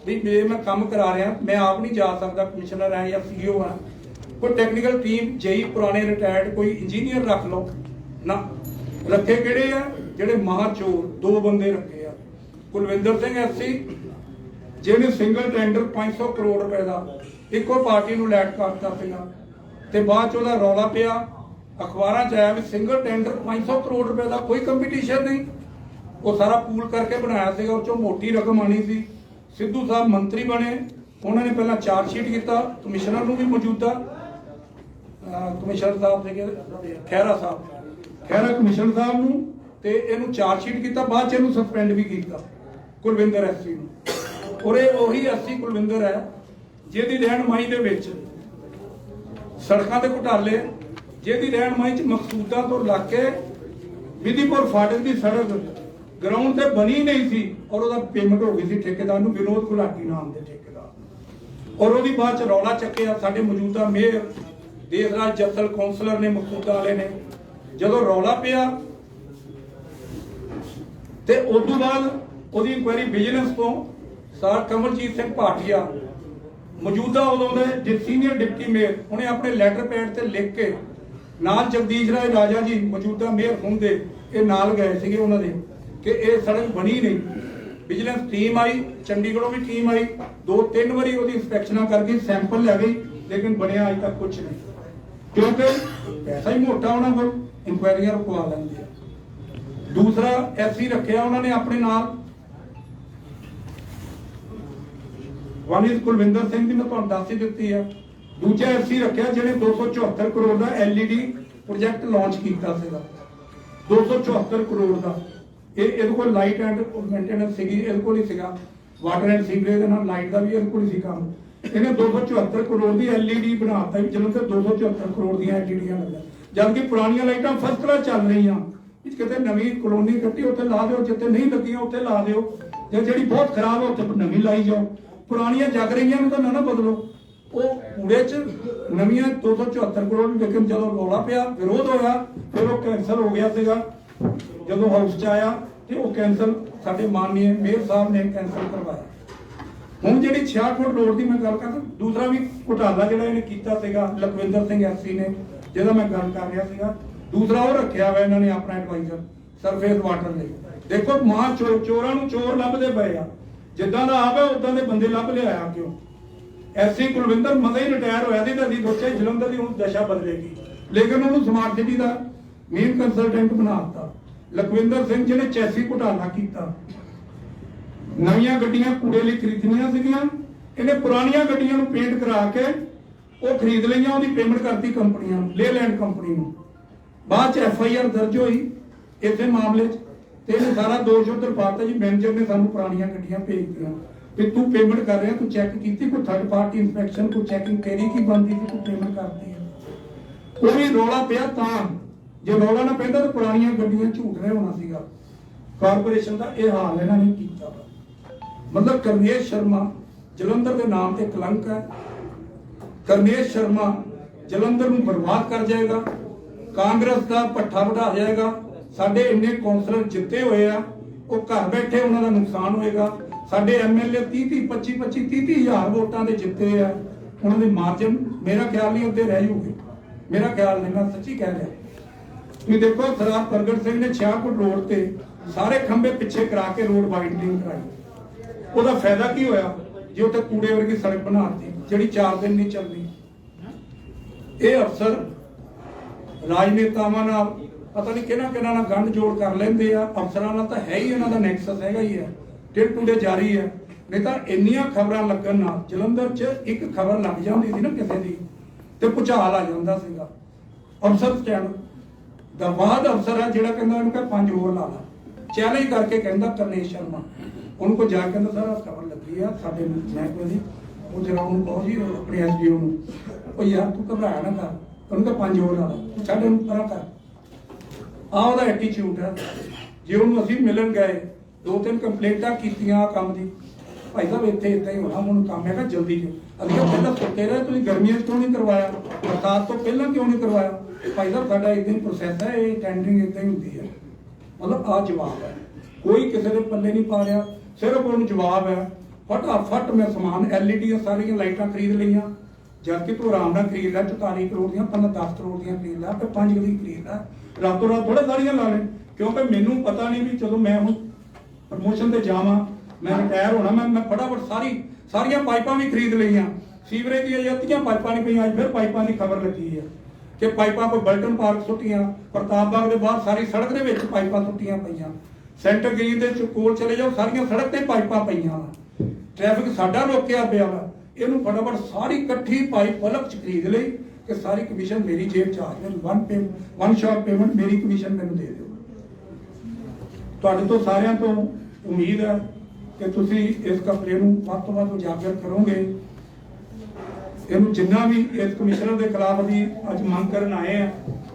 ਵੀ ਜੇ ਮੈਂ ਕੰਮ ਕਰਾ ਰਿਹਾ, ਮੈਂ ਆਪ ਨਹੀਂ ਜਾ ਸਕਦਾ, ਕਮਿਸ਼ਨਰ ਹੈ ਜਾਂ CEO ਹੈ, ਕੋਈ ਟੈਕਨੀਕਲ ਟੀਮ ਜੇਈ ਪੁਰਾਣੇ ਰਿਟਾਇਰਡ ਕੋਈ ਇੰਜੀਨੀਅਰ ਰੱਖ ਲਓ ਨਾ। ਰੱਖੇ ਕਿਹੜੇ ਆ? ਜਿਹੜੇ ਮਹਾਚੋਰ 2 ਬੰਦੇ ਰੱਖੇ ਆ, ਕੁਲਵਿੰਦਰ ਸਿੰਘ SC ਜਿਹਨੇ ਸਿੰਗਲ ਟੈਂਡਰ 500 ਕਰੋੜ ਰੁਪਏ ਦਾ ਇੱਕੋ ਪਾਰਟੀ ਨੂੰ ਲੈਟ ਕਰਤਾ ਸੀਗਾ, ਤੇ ਬਾਅਦ ਚ ਉਹਦਾ ਰੌਲਾ ਪਿਆ, ਅਖਬਾਰਾਂ 'ਚ ਆਇਆ ਵੀ ਸਿੰਗਲ ਟੈਂਡਰ 500 ਕਰੋੜ ਰੁਪਏ ਦਾ ਕੋਈ ਕੰਪੀਟੀਸ਼ਨ ਨਹੀਂ, ਉਹ ਸਾਰਾ ਪੂਲ ਕਰਕੇ ਬਣਾਇਆ ਸੀਗਾ, ਉਹ ਚੋਂ ਮੋਟੀ ਰਕਮ ਆਣੀ ਸੀ। ਸਿੱਧੂ ਸਾਹਿਬ ਮੰਤਰੀ ਬਣੇ, ਉਹਨਾਂ ਨੇ ਪਹਿਲਾਂ ਚਾਰਜ ਸ਼ੀਟ ਕੀਤਾ, ਕਮਿਸ਼ਨਰ ਨੂੰ ਵੀ ਮੌਜੂਦਾ ਕਮਿਸ਼ਨਰ ਸਾਹਿਬ ਸੀਗੇ ਖਹਿਰਾ ਕਮਿਸ਼ਨਰ ਸਾਹਿਬ ਨੂੰ, ਤੇ ਇਹਨੂੰ ਚਾਰਜ ਸ਼ੀਟ ਕੀਤਾ, ਬਾਅਦ ਚ ਇਹਨੂੰ ਸਸਪੈਂਡ ਵੀ ਕੀਤਾ ਕੁਲਵਿੰਦਰ SC ਨੂੰ। ਔਰ ਇਹ ਉਹੀ SC ਕੁਲਵਿੰਦਰ ਹੈ ਜਿਹਦੀ ਰਹਿਨਮਾਈ ਦੇ ਵਿੱਚ ਸੜਕਾਂ ਦੇ ਘੁਟਾਲੇ, ਜਿਹਦੀ ਰਹਿਨਮਾਈ ਚ ਮਕਸੂਦਾਂ ਤੋਂ ਲੱਗ ਕੇ ਵਿਧੀਪੁਰ ਫਾਟਕ ਦੀ ਸੜਕ ਗਰਾਊਂਡ ਤੇ ਬਣੀ ਨਹੀਂ ਸੀ, ਔਰ ਉਹਦਾ ਪੇਮੈਂਟ ਹੋ ਗਈ ਸੀ ਠੇਕੇਦਾਰ ਨੂੰ, ਵਿਨੋਦ ਗੁਲਾਟੀ ਨਾਮ ਦੇ ਠੇਕੇਦਾਰ, ਔਰ ਉਹਦੀ ਬਾਅਦ ਚ ਰੌਲਾ ਚੱਕਿਆ ਸਾਡੇ ਮੌਜੂਦਾ ਮੇਅਰ ਦੇਸਰਾਜ ਜੱਸਲ ਕੌਂਸਲਰ ਨੇ, ਮਕਸੂਦਾਂ ਵਾਲੇ ਨੇ। ਜਦੋਂ ਰੌਲਾ ਪਿਆ ਤੇ ਉਸ ਤੋਂ ਬਾਅਦ ਉਹਦੀ ਇਨਕੁਆਇਰੀ ਵਿਜੀਲੈਂਸ ਤੋਂ ਸਰ ਕਮਲਜੀਤ ਸਿੰਘ ਭਾਟੀਆ ਮੌਜੂਦਾ ਉਦੋਂ ਦੇ ਸੀਨੀਅਰ ਡਿਪਟੀ ਮੇਅਰ, ਉਹਨੇ ਆਪਣੇ ਲੈਟਰ ਪੈਡ ਤੇ ਲਿਖ ਕੇ ਨਾਲ ਜਗਦੀਸ਼ ਰਾਏ ਰਾਜਾ ਜੀ ਮੌਜੂਦਾ ਮੇਅਰ ਹੁੰਦੇ, ਇਹ ਨਾਲ ਗਏ ਸੀਗੇ ਉਹਨਾਂ ਦੇ, ਕਿ ਇਹ ਸੜਕ ਬਣੀ ਨਹੀਂ। ਵਿਜੀਲੈਂਸ ਟੀਮ ਆਈ, ਚੰਡੀਗੜ੍ਹੋਂ ਵੀ ਟੀਮ ਆਈ, 2-3 ਵਾਰੀ ਉਹਦੀ ਇੰਸਪੈਕਸ਼ਨਾਂ ਕਰ ਗਈ, ਸੈਂਪਲ ਲੈ ਗਈ, ਲੇਕਿਨ ਬਣਿਆ ਅਜੇ ਤੱਕ ਕੁਝ ਨਹੀਂ, ਕਿਉਂਕਿ ਪੈਸਾ ਹੀ ਮੋਟਾ ਉਹਨਾਂ ਕੋਲ, ਇਨਕੁਆਇਰੀਆਂ ਰੁਕਵਾ ਲੈਂਦੇ ਆ। ਦੂਸਰਾ SC ਰੱਖਿਆ ਉਹਨਾਂ ਨੇ ਆਪਣੇ ਨਾਲ, ਵਾਲਿਦ ਕੁਲਵਿੰਦਰ ਸਿੰਘ ਦੀ ਮੈਂ ਤੁਹਾਨੂੰ ਦੱਸ ਹੀ ਦਿੱਤੀ ਆ। ਦੂਜਾ SC ਰੱਖਿਆ ਜਿਹਨੇ 274 ਕਰੋੜ ਦਾ LED ਪ੍ਰੋਜੈਕਟ ਲਾਂਚ ਕੀਤਾ ਸੀਗਾ, 274 ਕਰੋੜ ਦਾ। ਇਹਦੇ ਕੋਲ ਲਾਈਟ ਐਂਡ ਮੇਨਟੇਨੈਂਸ ਸੀਗੀ, ਇਹਦੇ ਕੋਲ ਹੀ ਸੀਗਾ, ਵਾਟਰ ਐਂਡ ਸੀਵਰੇਜ ਦੇ ਨਾਲ ਲਾਈਟ ਦਾ ਵੀ ਇਹਦੇ ਕੋਲ ਹੀ ਸੀ ਕੰਮ। ਇਹਨੇ 274 ਕਰੋੜ ਦੀ LED ਬਣਾਤਾ ਵੀ ਜਲੰਧਰ 274 ਕਰੋੜ ਦੀਆਂ LEDਆਂ ਲੱਗੀਆਂ, ਜਦਕਿ ਪੁਰਾਣੀਆਂ ਲਾਈਟਾਂ ਫਸਟ ਕਲਾਸ ਚੱਲ ਰਹੀਆਂ। ਕਿਤੇ ਨਵੀਂ ਕਲੋਨੀ ਕੱਟੀ ਉੱਥੇ ਲਾ ਦਿਓ, ਜਿੱਥੇ ਨਹੀਂ ਲੱਗੀਆਂ ਉੱਥੇ ਲਾ ਦਿਓ, ਜਾਂ ਜਿਹੜੀ ਬਹੁਤ ਖਰਾਬ ਹੈ ਉੱਥੇ ਨਵੀਂ ਲਾਈ ਜਾਓ, ਪੁਰਾਣੀਆਂ ਜਗ ਰਹੀਆਂ ਨੂੰ ਤਾਂ ਨਾ ਬਦਲੋ। ਉਹ ਕੂੜੇ 'ਚ ਨਵੀਆਂ 274 ਕਰੋੜ, ਲੇਕਿਨ ਜਦੋਂ ਰੌਲਾ ਪਿਆ, ਵਿਰੋਧ ਹੋਇਆ, ਫਿਰ ਉਹ ਕੈਂਸਲ ਹੋ ਗਿਆ ਸੀਗਾ। ਜਦੋਂ ਹਾਊਸ 'ਚ ਆਇਆ ਤੇ ਉਹ ਕੈਂਸਲ ਸਾਡੇ ਮਾਨਨੀय ਮੇਅਰ ਸਾਹਿਬ ਨੇ ਕੈਂਸਲ ਕਰਵਾਇਆ। ਹੁਣ ਜਿਹੜੀ 66 ਫੁੱਟ ਰੋਡ ਦੀ ਮੈਂ ਗੱਲ ਕਰਦਾ, ਦੂਸਰਾ ਵੀ ਘੁਟਾਲਾ ਜਿਹੜਾ ਇਹਨੇ ਕੀਤਾ ਸੀਗਾ ਲਖਵਿੰਦਰ ਸਿੰਘ SC ਨੇ, ਜਿਹਦਾ ਮੈਂ ਗੱਲ ਕਰ ਰਿਹਾ ਸੀਗਾ, ਦੂਸਰਾ ਉਹ ਰੱਖਿਆ ਹੋਇਆ ਇਹਨਾਂ ਨੇ ਆਪਣਾ ਐਡਵਾਈਜ਼ਰ ਸਰਫੇਸ ਵਾਟਰ ਲਈ। ਦੇਖੋ ਮਾਂ ਚੋਰਾਂ ਨੂੰ ਚੋਰ ਲੱਭਦੇ ਪਏ ਆ, ਜਿੱਦਾਂ ਦਾ ਆਪ ਹੈ ਉਦਾਂ ਦੇ ਬੰਦੇ ਲੱਭ ਲਿਆਇਆ। ਕਿਉਂ? SC ਕੁਲਵਿੰਦਰ ਮਜ਼ਾ ਹੀ ਰਿਟਾਇਰ ਹੋਇਆ ਸੀ ਤਾਂ ਅਸੀਂ ਸੋਚਿਆ ਜਲੰਧਰ ਦੀ ਹੁਣ ਦਸ਼ਾ ਬਦਲੇਗੀ, ਲੇਕਿਨ ਉਹਨੂੰ ਸਮਾਰਟ ਸਿਟੀ ਦਾ ਮੇਨ ਕੰਸਲਟੈਂਟ ਬਣਾ ਦਿੱਤਾ। ਲਖਵਿੰਦਰ ਸਿੰਘ ਜਿਹਨੇ ਚੈਸੀ ਘੁਟਾਲਾ ਕੀਤਾ, ਨਵੀਆਂ ਗੱਡੀਆਂ ਕੂੜੇ ਲਈ ਖਰੀਦਣੀਆਂ ਸੀਗੀਆਂ, ਇਹਨੇ ਪੁਰਾਣੀਆਂ ਗੱਡੀਆਂ ਨੂੰ ਪੇਂਟ ਕਰਾ ਕੇ ਉਹ ਖਰੀਦ ਲਈਆਂ, ਉਹਦੀ ਪੇਮੈਂਟ ਕਰਤੀ ਕੰਪਨੀਆਂ ਨੂੰ, ਲੇਲੈਂਡ ਕੰਪਨੀ ਨੂੰ। ਬਾਅਦ ਚ FIR ਦਰਜ ਹੋਈ ਇਸੇ ਮਾਮਲੇ 'ਚ, ਤੇ ਇਹਨੇ ਸਾਰਾ ਦੋਸ਼ ਉੱਧਰ ਪਾਤਾ ਜੀ ਮੈਨੇਜਰ ਨੇ ਸਾਨੂੰ ਪੁਰਾਣੀਆਂ ਗੱਡੀਆਂ ਭੇਜਤੀਆਂ, ਵੀ ਤੂੰ ਪੇਮੈਂਟ ਕਰ ਰਿਹਾ, ਤੂੰ ਚੈੱਕ ਕੀਤੀ, ਕੋਈ ਥਰਡ ਪਾਰਟੀ ਇਨਸਪੈਕਸ਼ਨ, ਕੋਈ ਚੈਕਿੰਗ ਤੇਰੀ ਕੀ ਬਣਦੀ ਸੀ, ਤੂੰ ਪੇਮੈਂਟ ਕਰਦੀ ਹੈ। ਉਹ ਵੀ ਰੌਲਾ ਪਿਆ ਤਾਂ, ਜੇ ਰੌਲਾ ਨਾ ਪੈਂਦਾ ਤਾਂ ਪੁਰਾਣੀਆਂ ਗੱਡੀਆਂ ਝੂਠ ਰਹੇ ਹੋਣਾ ਸੀਗਾ। ਕਾਰਪੋਰੇਸ਼ਨ ਦਾ ਇਹ ਹਾਲ ਇਹਨਾਂ ਨੇ ਕੀਤਾ। ਮਤਲਬ ਕਰਨੇਸ਼ ਸ਼ਰਮਾ ਜਲੰਧਰ ਦੇ ਨਾਮ ਤੇ ਕਲੰਕ ਹੈ। ਕਰਨੇਸ਼ ਸ਼ਰਮਾ ਜਲੰਧਰ ਨੂੰ ਬਰਬਾਦ ਕਰ ਜਾਏਗਾ, ਕਾਂਗਰਸ ਦਾ ਪੱਠਾ ਵਢਾ ਜਾਏਗਾ। ਸਾਡੇ ਇੰਨੇ ਕੌਂਸਲਰ ਜਿੱਤੇ ਹੋਏ ਆ, ਉਹ ਘਰ ਬੈਠੇ ਉਹਨਾਂ ਦਾ ਨੁਕਸਾਨ ਹੋਏਗਾ। ਸਾਡੇ MLA 25 ਹਜ਼ਾਰ ਵੋਟਾਂ ਦੇ ਜਿੱਤੇ ਆ, ਉਹਨਾਂ ਦੇ ਮਾਰਜਨ ਮੇਰਾ ਖਿਆਲ ਨਹੀਂ ਅੱਧੇ ਰਹਿ ਜੂਗੇ, ਮੇਰਾ ਖਿਆਲ ਨਹੀਂ, ਮੈਂ ਸੱਚੀ ਕਹਿ ਰਿਹਾ। ਤੁਸੀਂ ਦੇਖੋ ਸਰਦਾਰ ਪ੍ਰਗਟ ਸਿੰਘ ਨੇ 66 ਫੁੱਟ ਰੋਡ ਤੇ ਸਾਰੇ ਖੰਭੇ ਪਿੱਛੇ ਕਰਾ ਕੇ ਰੋਡ ਵਾਈਡਨਿੰਗ ਕਰਾਈ। ਉਹਦਾ ਫਾਇਦਾ ਕੀ ਹੋਇਆ ਜੇ ਉੱਥੇ ਕੂੜੇ ਵਰਗੀ ਸੜਕ ਬਣਾਤੀ ਜਿਹੜੀ 4 ਦਿਨ ਨਹੀਂ ਚੱਲਦੀ। ਇਹ ਅਫਸਰ ਰਾਜਨੇਤਾਵਾਂ ਨਾਲ ਪਤਾ ਨਹੀਂ ਕਿਹਨਾਂ ਨਾਲ ਗੰਢ ਜੋੜ ਕਰ ਲੈਂਦੇ ਆ, ਅਫਸਰਾਂ ਨਾਲ ਤਾਂ ਹੈ ਹੀ ਇਹਨਾਂ ਦਾ ਨੈਕਸਸ ਹੈਗਾ ਹੀ ਹੈ, ਟਿਲ ਟੂਡੇ ਜਾਰੀ ਹੈ। ਨਹੀਂ ਤਾਂ ਇੰਨੀਆਂ ਖਬਰਾਂ ਲੱਗਣ ਨਾਲ ਜਲੰਧਰ 'ਚ ਇੱਕ ਖਬਰ ਲੱਗ ਜਾਂਦੀ ਸੀ ਨਾ ਕਿਸੇ ਦੀ ਤੇ ਭੁਚਾਲ ਆ ਜਾਂਦਾ ਸੀਗਾ। ਅਫਸਰ ਸਟੈਂਡ ਦਾ ਬਾਅਦ ਅਫਸਰ ਆ ਜਿਹੜਾ ਕਹਿੰਦਾ ਇਹਨੂੰ ਕਹ 5 ਹੋਰ ਲਾ ਲਾ, ਚੈਲੰਜ ਕਰਕੇ ਕਹਿੰਦਾ ਕਰਨੇਸ਼ ਸ਼ਰਮਾ ਉਹਨੂੰ ਕੋ ਜਾ ਕੇ ਕਹਿੰਦਾ ਸਰ ਖਬਰ ਲੱਗੀ ਆ ਸਾਡੇ ਮਹਿਕਮੇ ਦੀ, ਉਹ ਜਿਹੜਾ ਉਹਨੂੰ ਕਹੋ ਜੀ ਆਪਣੇ ਐਸਡੀਓ ਨੂੰ, ਉਹ ਯਾਰ ਤੂੰ ਘਬਰਾਇਆ ਨਾ ਕਰ, ਉਹਨੂੰ ਕਹ 5 ਹੋਰ ਲਾ ਲਾ, ਛੱਡ ਉਹਨੂੰ ਪਰਾਂ ਕਰ। ਆਹ ਉਹਦਾ ਐਟੀਟਿਊਡ ਹੈ। ਜੇ ਉਹਨੂੰ ਅਸੀਂ ਮਿਲਣ ਗਏ 2-3 ਕੰਪਲੇਂਟਾਂ ਕੀਤੀਆਂ ਕੰਮ ਦੀ, ਭਾਈ ਸਾਹਿਬ ਇੱਥੇ ਇਦਾਂ ਹੀ ਹੋਣਾ, ਹੁਣ ਕੰਮ ਹੈਗਾ ਜਲਦੀ ਜੀ, ਅਸੀਂ ਪਹਿਲਾਂ ਸੁੱਤੇ ਰਹੇ, ਤੁਸੀਂ ਗਰਮੀਆਂ 'ਚ ਕਿਉਂ ਨਹੀਂ ਕਰਵਾਇਆ, ਬਰਸਾਤ ਤੋਂ ਪਹਿਲਾਂ ਕਿਉਂ ਨਹੀਂ ਕਰਵਾਇਆ? ਭਾਈ ਸਾਹਿਬ ਸਾਡਾ ਇਦਾਂ ਹੀ ਪ੍ਰੋਸੈਸ ਹੈ, ਇਹ ਟੈਂਡਰਿੰਗ ਇਦਾਂ ਹੀ ਹੁੰਦੀ ਹੈ। ਮਤਲਬ ਆ ਜਵਾਬ ਹੈ, ਕੋਈ ਕਿਸੇ ਦੇ ਪੱਲੇ ਨਹੀਂ ਪਾ ਰਿਹਾ, ਸਿਰਫ ਉਹਨੂੰ ਜਵਾਬ ਹੈ ਫਟਾਫਟ ਮੈਂ ਸਮਾਨ LED ਸਾਰੀਆਂ ਲਾਈਟਾਂ ਖਰੀਦ ਲਈਆਂ, ਜਦ ਕਿ ਤੂੰ ਆਰਾਮ ਨਾਲ ਖਰੀਦ ਲੈ 44 ਕਰੋੜ ਦੀਆਂ, 10 ਕਰੋੜ ਦੀਆਂ ਖਰੀਦ ਲੈ, ਤੇ 5 ਦੀ ਖਰੀਦ ਲੈ, ਰਾਤੋਂ ਰਾਤ ਥੋੜਾ ਸਾਰੀਆਂ ਲਾ ਲੈ। ਕਿਉਂਕਿ ਮੈਨੂੰ ਪਤਾ ਨਹੀਂ ਵੀ ਜਦੋਂ ਮੈਂ ਹੁਣ ਪ੍ਰਮੋਸ਼ਨ ਤੇ ਜਾਵਾਂ, ਮੈਂ ਰਿਟਾਇਰ ਹੋਣਾ, ਮੈਂ ਫਟਾਫਟ ਸਾਰੀਆਂ ਪਾਈਪਾਂ ਵੀ ਖਰੀਦ ਲਈਆਂ। ਸੀਵਰੇਜ ਦੀਆਂ ਜੱਤੀਆਂ ਪਾਈਪਾਂ ਨਹੀਂ ਪਈਆਂ, ਅੱਜ ਫਿਰ ਪਾਈਪਾਂ ਦੀ ਖਬਰ ਲੱਗੀ ਹੈ ਕਿ ਪਾਈਪਾਂ ਕੋਈ ਬਲਟਨ ਪਾਰਕ ਸੁੱਟੀਆਂ, ਪ੍ਰਤਾਪ ਬਾਗ ਦੇ ਬਾਹਰ ਸਾਰੀ ਸੜਕ ਦੇ ਵਿੱਚ ਪਾਈਪਾਂ ਸੁੱਟੀਆਂ ਪਈਆਂ, ਸੈਂਟਰ ਗ੍ਰੀਨ ਦੇ ਕੋਲ ਚਲੇ ਜਾਓ ਸਾਰੀਆਂ ਸੜਕ ਤੇ ਪਾਈਪਾਂ ਪਈਆਂ, ਟ੍ਰੈਫਿਕ ਸਾਡਾ ਰੋਕਿਆ ਪਿਆ ਵਾ। ਇਹਨੂੰ ਫਟਾਫਟ ਸਾਰੀ ਇਕੱਠੀ ਪਾਈਪ ਬਲਕ ਚ ਖਰੀਦ ਲਈ ਕਿ ਸਾਰੀ ਕਮਿਸ਼ਨ ਮੇਰੀ ਜੇਬ ਚ ਆ ਜਾਵੇ, ਵਨ ਸ਼ਾਟ ਪੇਮੈਂਟ ਮੇਰੀ ਕਮਿਸ਼ਨ ਮੈਨੂੰ ਦੇ ਦਿਓ। ਤੁਹਾਡੇ ਤੋਂ ਸਾਰਿਆਂ ਤੋਂ ਉਮੀਦ ਹੈ ਕਿ ਤੁਸੀਂ ਇਸ ਕੰਪਨੀ ਨੂੰ ਵੱਧ ਤੋਂ ਵੱਧ ਉਜਾਗਰ ਕਰੋਗੇ। ਇਹਨੂੰ ਜਿੰਨਾ ਵੀ ਇਸ ਕਮਿਸ਼ਨਰ ਦੇ ਖਿਲਾਫ ਅਸੀਂ ਅੱਜ ਮੰਗ ਕਰਨ ਆਏ ਆ,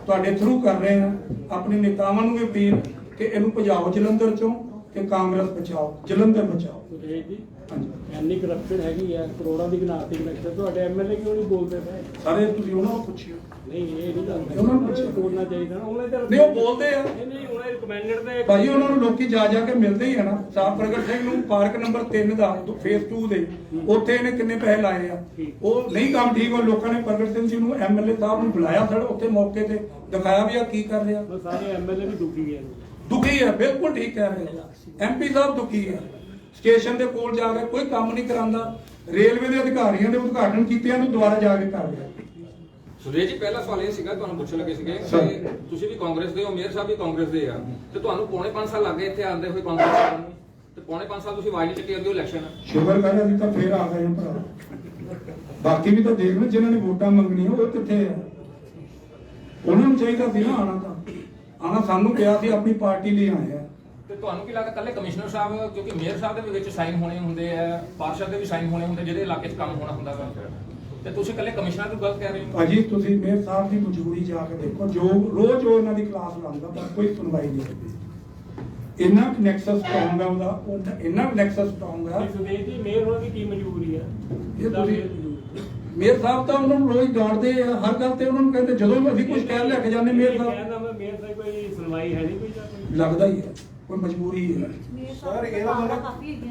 ਤੁਹਾਡੇ ਥਰੂ ਕਰ ਰਹੇ ਆ। ਆਪਣੇ ਨੇਤਾਵਾਂ ਨੂੰ ਵੀ ਅਪੀਲ ਕਿ ਇਹਨੂੰ ਭਜਾਓ ਜਲੰਧਰ ਚੋਂ ਤੇ ਕਾਂਗਰਸ ਬਚਾਓ, ਜਲੰਧਰ ਬਚਾਓ। ਜੀ ਹਾਂਜੀ, ਇੰਨੀ ਕਰਪਸ਼ਨ ਹੈਗੀ ਆ, ਕਰੋੜਾਂ ਦੀ ਗਿਣਤੀ ਵਿੱਚ ਤੁਹਾਡੇ ਐਮਐਲਏ ਕਿਉਂ ਨਹੀਂ ਬੋਲਦੇ ਪਏ? ਸਾਰੇ ਤੁਸੀਂ ਉਹਨਾਂ ਨੂੰ ਪੁੱਛਿਓ। ਨਹੀਂ ਇਹ ਨਹੀਂ ਗੱਲ, ਉਹਨਾਂ ਨੂੰ ਪੁੱਛੋ। ਬੋਲਣਾ ਚਾਹੀਦਾ ਨਾ, ਉਹਨੇ ਤਾਂ ਨਹੀਂ ਉਹ ਬੋਲਦੇ ਆ ਨਹੀਂ ਉਹਨੇ ਰਿਕਮੈਂਡਡ ਤੇ ਭਾਜੀ, ਉਹਨਾਂ ਨੂੰ ਲੋਕੀ ਜਾ ਕੇ ਮਿਲਦੇ ਹੀ ਆ ਨਾ। ਸਾਹਿਬ ਪ੍ਰਗਟ ਸਿੰਘ ਨੂੰ ਪਾਰਕ ਨੰਬਰ 3 ਦਾ ਫੇਸ 2 ਦੇ ਉੱਥੇ ਇਹਨੇ ਕਿੰਨੇ ਪੈਸੇ ਲਾਏ ਆ, ਉਹ ਨਹੀਂ ਕੰਮ ਠੀਕ, ਉਹ ਲੋਕਾਂ ਨੇ ਪ੍ਰਗਟ ਸਿੰਘ ਜੀ ਨੂੰ ਐਮਐਲਏ ਸਾਹਿਬ ਨੂੰ ਬੁਲਾਇਆ, ਸੜ ਉੱਥੇ ਮੌਕੇ ਤੇ ਦਿਖਾਇਆ ਵੀ ਆ ਕੀ ਕਰ ਰਿਹਾ। ਸਾਰੇ ਐਮਐਲਏ ਵੀ ਦੁਖੀ ਹੈ। ਦੁਖੀ ਹੈ, ਬਿਲਕੁਲ ਠੀਕ ਕਹਿ ਰਹੇ ਆ। ਐਮਪੀ ਸਾਹਿਬ ਦੁਖੀ ਹੈ, ਸਟੇਸ਼ਨ ਦੇ ਕੋਲ ਜਾ ਕੇ ਕੋਈ ਕੰਮ ਨਹੀਂ ਕਰਾਂਦਾ, ਰੇਲਵੇ ਦੇ ਅਧਿਕਾਰੀਆਂ ਦੇ ਉਦਘਾਟਨ ਕੀਤਿਆਂ ਨੂੰ ਦੁਬਾਰਾ ਜਾ ਕੇ ਕਰ ਰਿਹਾ। ਸੁਰੇਸ਼ ਜੀ, ਪਹਿਲਾ ਸਵਾਲ ਇਹ ਸੀਗਾ, ਤੁਹਾਨੂੰ ਪੁੱਛਣ ਲੱਗੇ ਸੀਗੇ ਕਿ ਤੁਸੀਂ ਵੀ ਕਾਂਗਰਸ ਦੇ ਹੋ, ਮੇਅਰ ਸਾਹਿਬ ਵੀ ਕਾਂਗਰਸ ਦੇ ਆ, ਤੇ ਤੁਹਾਨੂੰ ਪੌਣੇ 5 ਸਾਲ ਲੱਗ ਗਏ ਇੱਥੇ ਆਉਂਦੇ ਹੋਏ ਕਾਂਗਰਸ ਨੂੰ, ਤੇ ਪੌਣੇ 5 ਸਾਲ ਤੁਸੀਂ ਆਵਾਜ਼ ਨਹੀਂ ਚੱਕੀ, ਅੱਗੇ ਇਲੈਕਸ਼ਨ। ਸ਼ੁਕਰ ਕਰ ਅਸੀਂ ਤਾਂ ਫੇਰ ਆ ਗਏ ਹਾਂ ਭਰਾ। ਬਾਕੀ ਵੀ ਤਾਂ ਦੇਖ ਲਓ ਜਿਨ੍ਹਾਂ ਨੇ ਵੋਟਾਂ ਮੰਗਣੀਆਂ ਉਹ ਕਿੱਥੇ ਆ, ਉਹਨਾਂ ਨੂੰ ਚਾਹੀਦਾ ਸੀ ਨਾ ਆਣਾ। ਤਾਂ ਆਣਾ ਸਾਨੂੰ ਕਿਹਾ ਸੀ, ਆਪਣੀ ਪਾਰਟੀ ਲਈ ਆਏ ਆ। ਤੇ ਤੁਹਾਨੂੰ ਕੀ ਲੱਗਦਾ ਕੱਲੇ ਕਮਿਸ਼ਨਰ ਸਾਹਿਬ, ਕਿਉਂਕਿ ਮੇਅਰ ਸਾਹਿਬ ਦੇ ਵਿੱਚ ਸਾਈਨ ਹੋਣੇ ਹੁੰਦੇ ਆ, ਪਾਰਸ਼ਦ ਦੇ ਵੀ ਸਾਈਨ ਹੋਣੇ ਹੁੰਦੇ, ਜਿਹੜੇ ਇਲਾਕੇ 'ਚ ਕੰਮ ਹੋਣਾ ਹੁੰਦਾ ਵਾ, ਤੇ ਤੁਸੀਂ ਕੱਲੇ ਕਮਿਸ਼ਨਰ ਨੂੰ ਗਲਤ ਕਹਿ ਰਹੇ ਹੋ? ਭਾਜੀ ਤੁਸੀਂ ਮੇਅਰ ਸਾਹਿਬ ਦੀ ਮਜਬੂਰੀ ਜਾ ਕੇ ਦੇਖੋ, ਜੋ ਰੋਜ਼ ਉਹ ਇਹਨਾਂ ਦੀ ਕਲਾਸ ਲਾਉਂਦਾ ਪਰ ਕੋਈ ਸੁਣਵਾਈ ਨਹੀਂ ਹੁੰਦੀ। ਇੰਨਾ ਨੈਕਸਸ ਸਟਰੋਂਗ ਹੈ ਉਹਦਾ, ਇੰਨਾ ਨੈਕਸਸ ਸਟਰੋਂਗ ਹੈ। ਸੁਦੇਸ਼ ਜੀ, ਮੇਅਰ ਹੋਣ ਦੀ ਕੀ ਮਜਬੂਰੀ ਹੈ? ਇਹ ਤੁਸੀਂ ਮੇਅਰ ਸਾਹਿਬ ਤਾਂ ਉਹਨਾਂ ਨੂੰ ਰੋਜ਼ ਡਾਂਟਦੇ ਆ, ਹਰ ਗੱਲ ਤੇ ਉਹਨਾਂ ਨੂੰ ਕਹਿੰਦੇ, ਜਦੋਂ ਵੀ ਅਸੀਂ ਕੁਝ ਕਹਿ ਲੈ ਕੇ ਜਾਂਦੇ ਮੇਅਰ ਸਾਹਿਬ ਕਹਿੰਦਾ ਮੈਂ ਮੇਅਰ ਸਾਹਿਬ ਕੋਈ ਸੁਣਵਾਈ ਹੈ ਨਹੀਂ, ਕੋਈ ਲੱਗਦਾ ਹੀ ਹੈ ਕੋਈ ਮਜਬੂਰੀ ਹੈ। ਸਰ ਇਹਦਾ ਮਤਲਬ ਕਾਫੀ ਹੈਗੀ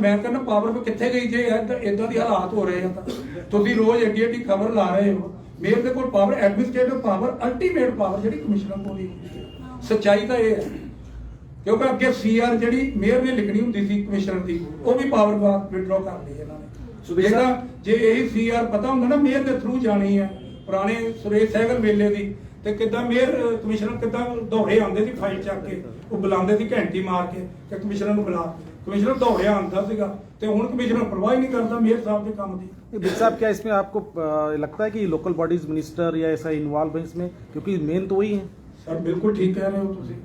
ਮੈਂ ਕਹਿੰਦਾ ਪਾਵਰ ਵੀ ਕਿੱਥੇ ਗਈ ਜੇ ਇਦਾਂ ਦੀ ਹਾਲਾਤ ਹੋ ਰਹੇ ਆ ਤਾਂ ਤੁਸੀਂ ਰੋਜ਼ ਐਡੀ ਖਬਰ ਲਾ ਰਹੇ ਹੋ। ਮੇਅਰ ਦੇ ਕੋਲ power, administrative power, ultimate power ਜਿਹੜੀ ਕਮਿਸ਼ਨਰ ਕੋਲ ਹੀ ਹੁੰਦੀ ਹੈ। ਸੱਚਾਈ ਤਾਂ ਇਹ ਹੈ, ਕਿਉਂਕਿ ਅੱਗੇ CR ਜਿਹੜੀ ਮੇਅਰ ਨੇ ਲਿਖਣੀ ਹੁੰਦੀ ਸੀ ਕਮਿਸ਼ਨਰ ਦੀ, ਉਹ ਵੀ ਪਾਵਰ ਵਿਡਰੋ ਕਰ ਲਈ ਇਹਨਾਂ ਨੇ। ਜੇ ਇਹੀ CR ਪਤਾ ਹੁੰਦਾ ਨਾ ਮੇਅਰ ਦੇ ਥਰੂ ਜਾਣੀ ਹੈ, ਪੁਰਾਣੇ ਸੁਰੇਸ਼ ਸਹਿਗਲ ਵੇਲੇ ਦੀ, ਤੇ ਕਿੱਦਾਂ ਮੇਅਰ ਕਮਿਸ਼ਨਰ ਕਿੱਦਾਂ ਦੌੜੇ ਆਉਂਦੇ ਸੀ ਫਾਈਲ ਚੱਕ ਕੇ, ਉਹ ਬੁਲਾਉਂਦੇ ਸੀ ਘੰਟੀ ਮਾਰ ਕੇ ਕਿ ਕਮਿਸ਼ਨਰ ਨੂੰ ਬੁਲਾ, ਕਮਿਸ਼ਨਰ ਦੌੜਿਆ ਆਉਂਦਾ ਸੀਗਾ। ਤੇ ਹੁਣ ਕਮਿਸ਼ਨਰ ਪਰਵਾਹ ਹੀ ਨਹੀਂ ਕਰਦਾ ਮੇਅਰ ਸਾਹਿਬ ਦੇ ਕੰਮ ਦੀ। बिल साहब, क्या इसमें आपको लगता है कि लोकल बॉडीज मिनिस्टर या ऐसा इन्वॉल्व है इसमें, क्योंकि मेन तो वही है? सर बिल्कुल ठीक कह रहे हो ਤੁਸੀਂ,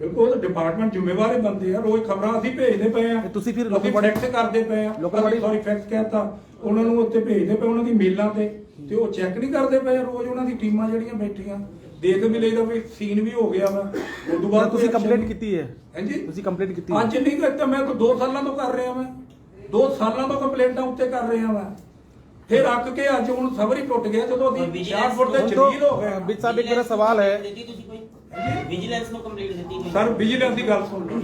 ਬਿਲਕੁਲ ਡਿਪਾਰਟਮੈਂਟ ਜ਼ਿੰਮੇਵਾਰ ਬੰਦੇ ਆ, ਰੋਜ਼ ਖਬਰਾਂ ਅਸੀਂ ਭੇਜਦੇ ਪਏ ਆ, ਤੁਸੀਂ ਫਿਰ ਲੋਕਲ ਫੈਕਟਸ ਕਰਦੇ ਪਏ ਆ, ਲੋਕਲ ਬੜੀ ਸੌਰੀ ਫੈਕਟਸ ਕਹਿਤਾ ਉਹਨਾਂ ਨੂੰ ਉੱਤੇ ਭੇਜਦੇ ਪਏ ਉਹਨਾਂ ਦੀ ਮੇਲਾਂ ਤੇ ਉਹ ਚੈੱਕ ਨਹੀਂ ਕਰਦੇ ਪਏ ਰੋਜ਼। ਉਹਨਾਂ ਦੀ ਟੀਮਾਂ ਜਿਹੜੀਆਂ ਬੈਠੀਆਂ ਦੇਖ ਵੀ ਲਈਦਾ ਵੀ ਸੀਨ ਵੀ ਹੋ ਗਿਆ ਵਾ। ਉਸ ਤੋਂ ਬਾਅਦ ਤੁਸੀਂ ਕੰਪਲੇਂਟ ਕੀਤੀ ਹੈ? ਹਾਂਜੀ, ਤੁਸੀਂ ਕੰਪਲੇਂਟ ਕੀਤੀ ਹੈ? ਅੱਜ ਨਹੀਂ ਕਰਤਾ, ਮੈਂ ਤਾਂ 2 ਸਾਲਾਂ ਤੋਂ ਕਰ ਰਿਹਾ, ਮੈਂ 2 ਸਾਲਾਂ ਤੋਂ ਕੰਪਲੇਂਟਾਂ ਉੱਤੇ ਕਰ ਰਿਹਾ ਮੈਂ। फिर अक के अज हूं सबर ही टुट गया जो शाहपुर के जलील हो गए। बिल साहब, एक मेरा सवाल है, विजिलेंस को कंप्लेंट दी सर विजिलेंस की गल सुन लो,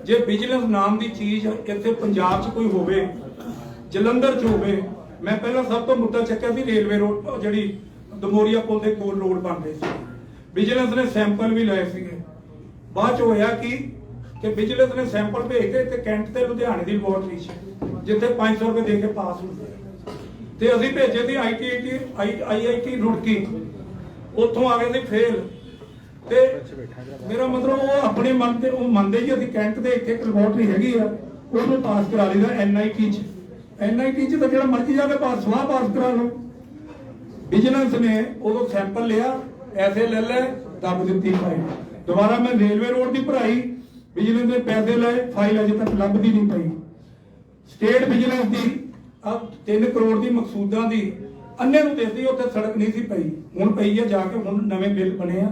जे विजिलेंस नाम की चीज इत्थे पंजाब च कोई होवे, जलंधर च होवे। मैं पहला सब तो मुद्दा चक्या सी रेलवे रोड जिहड़ी दमोरिया पुल के कोल रोड बन रही सी, विजिलेंस ने सैंपल भी लए सीगे। बाद च होया कि विजिलेंस ने सैंपल भेजते ते कैंट ते लुधियाने की लैबोरेटरी च जिथे 500 रुपए दे के पास होंगे ते असीं भेजे सी IIT रुड़की ਉੱਥੋਂ ਆ ਗਏ ਸੀ ਫੇਲ। ਤੇ ਮੇਰਾ ਮਤਲਬ ਉਹ ਆਪਣੇ ਮਨ ਤੇ ਉਹ ਮੰਨਦੇ ਜੀ ਅਸੀਂ ਕੈਂਟ ਦੇ ਇੱਕ ਲੈਬੋਰਟਰੀ ਹੈਗੀ ਆ, ਉਹਨੂੰ ਪਾਸ ਕਰਾ ਲਈਦਾ NIT ਚ। NIT ਚ ਤਾਂ ਜਿਹੜਾ ਮਰਜ਼ੀ ਜਾਵੇ ਪਾਸ ਕਰਾ ਲਓ। ਵਿਜੀਲੈਂਸ ਨੇ ਉਦੋਂ ਸੈਂਪਲ ਲਿਆ, ਐਸੇ ਲੈ ਲੈ, ਦੱਬ ਦਿੱਤੀ ਫਾਈਲ। ਦੁਬਾਰਾ ਮੈਂ ਰੇਲਵੇ ਰੋਡ ਦੀ ਭਰਾਈ, ਵਿਜੀਲੈਂਸ ਦੇ ਪੈਸੇ ਲਏ, ਫਾਈਲ ਅਜੇ ਤੱਕ ਲੱਭਦੀ ਨਹੀਂ ਪਈ। ਸਟੇਟ ਵਿਜੀਲੈਂਸ ਦੀ 3 ਕਰੋੜ ਦੀ ਮਕਸੂਦਾਂ ਦੀ ਅੰਨੇ ਨੂੰ ਦਿਸਦੀ, ਉੱਥੇ ਸੜਕ ਨਹੀਂ ਸੀ ਪਈ, ਹੁਣ ਪਈ ਹੈ। ਜਾ ਕੇ ਹੁਣ ਨਵੇਂ ਬਿੱਲ ਬਣੇ ਆ,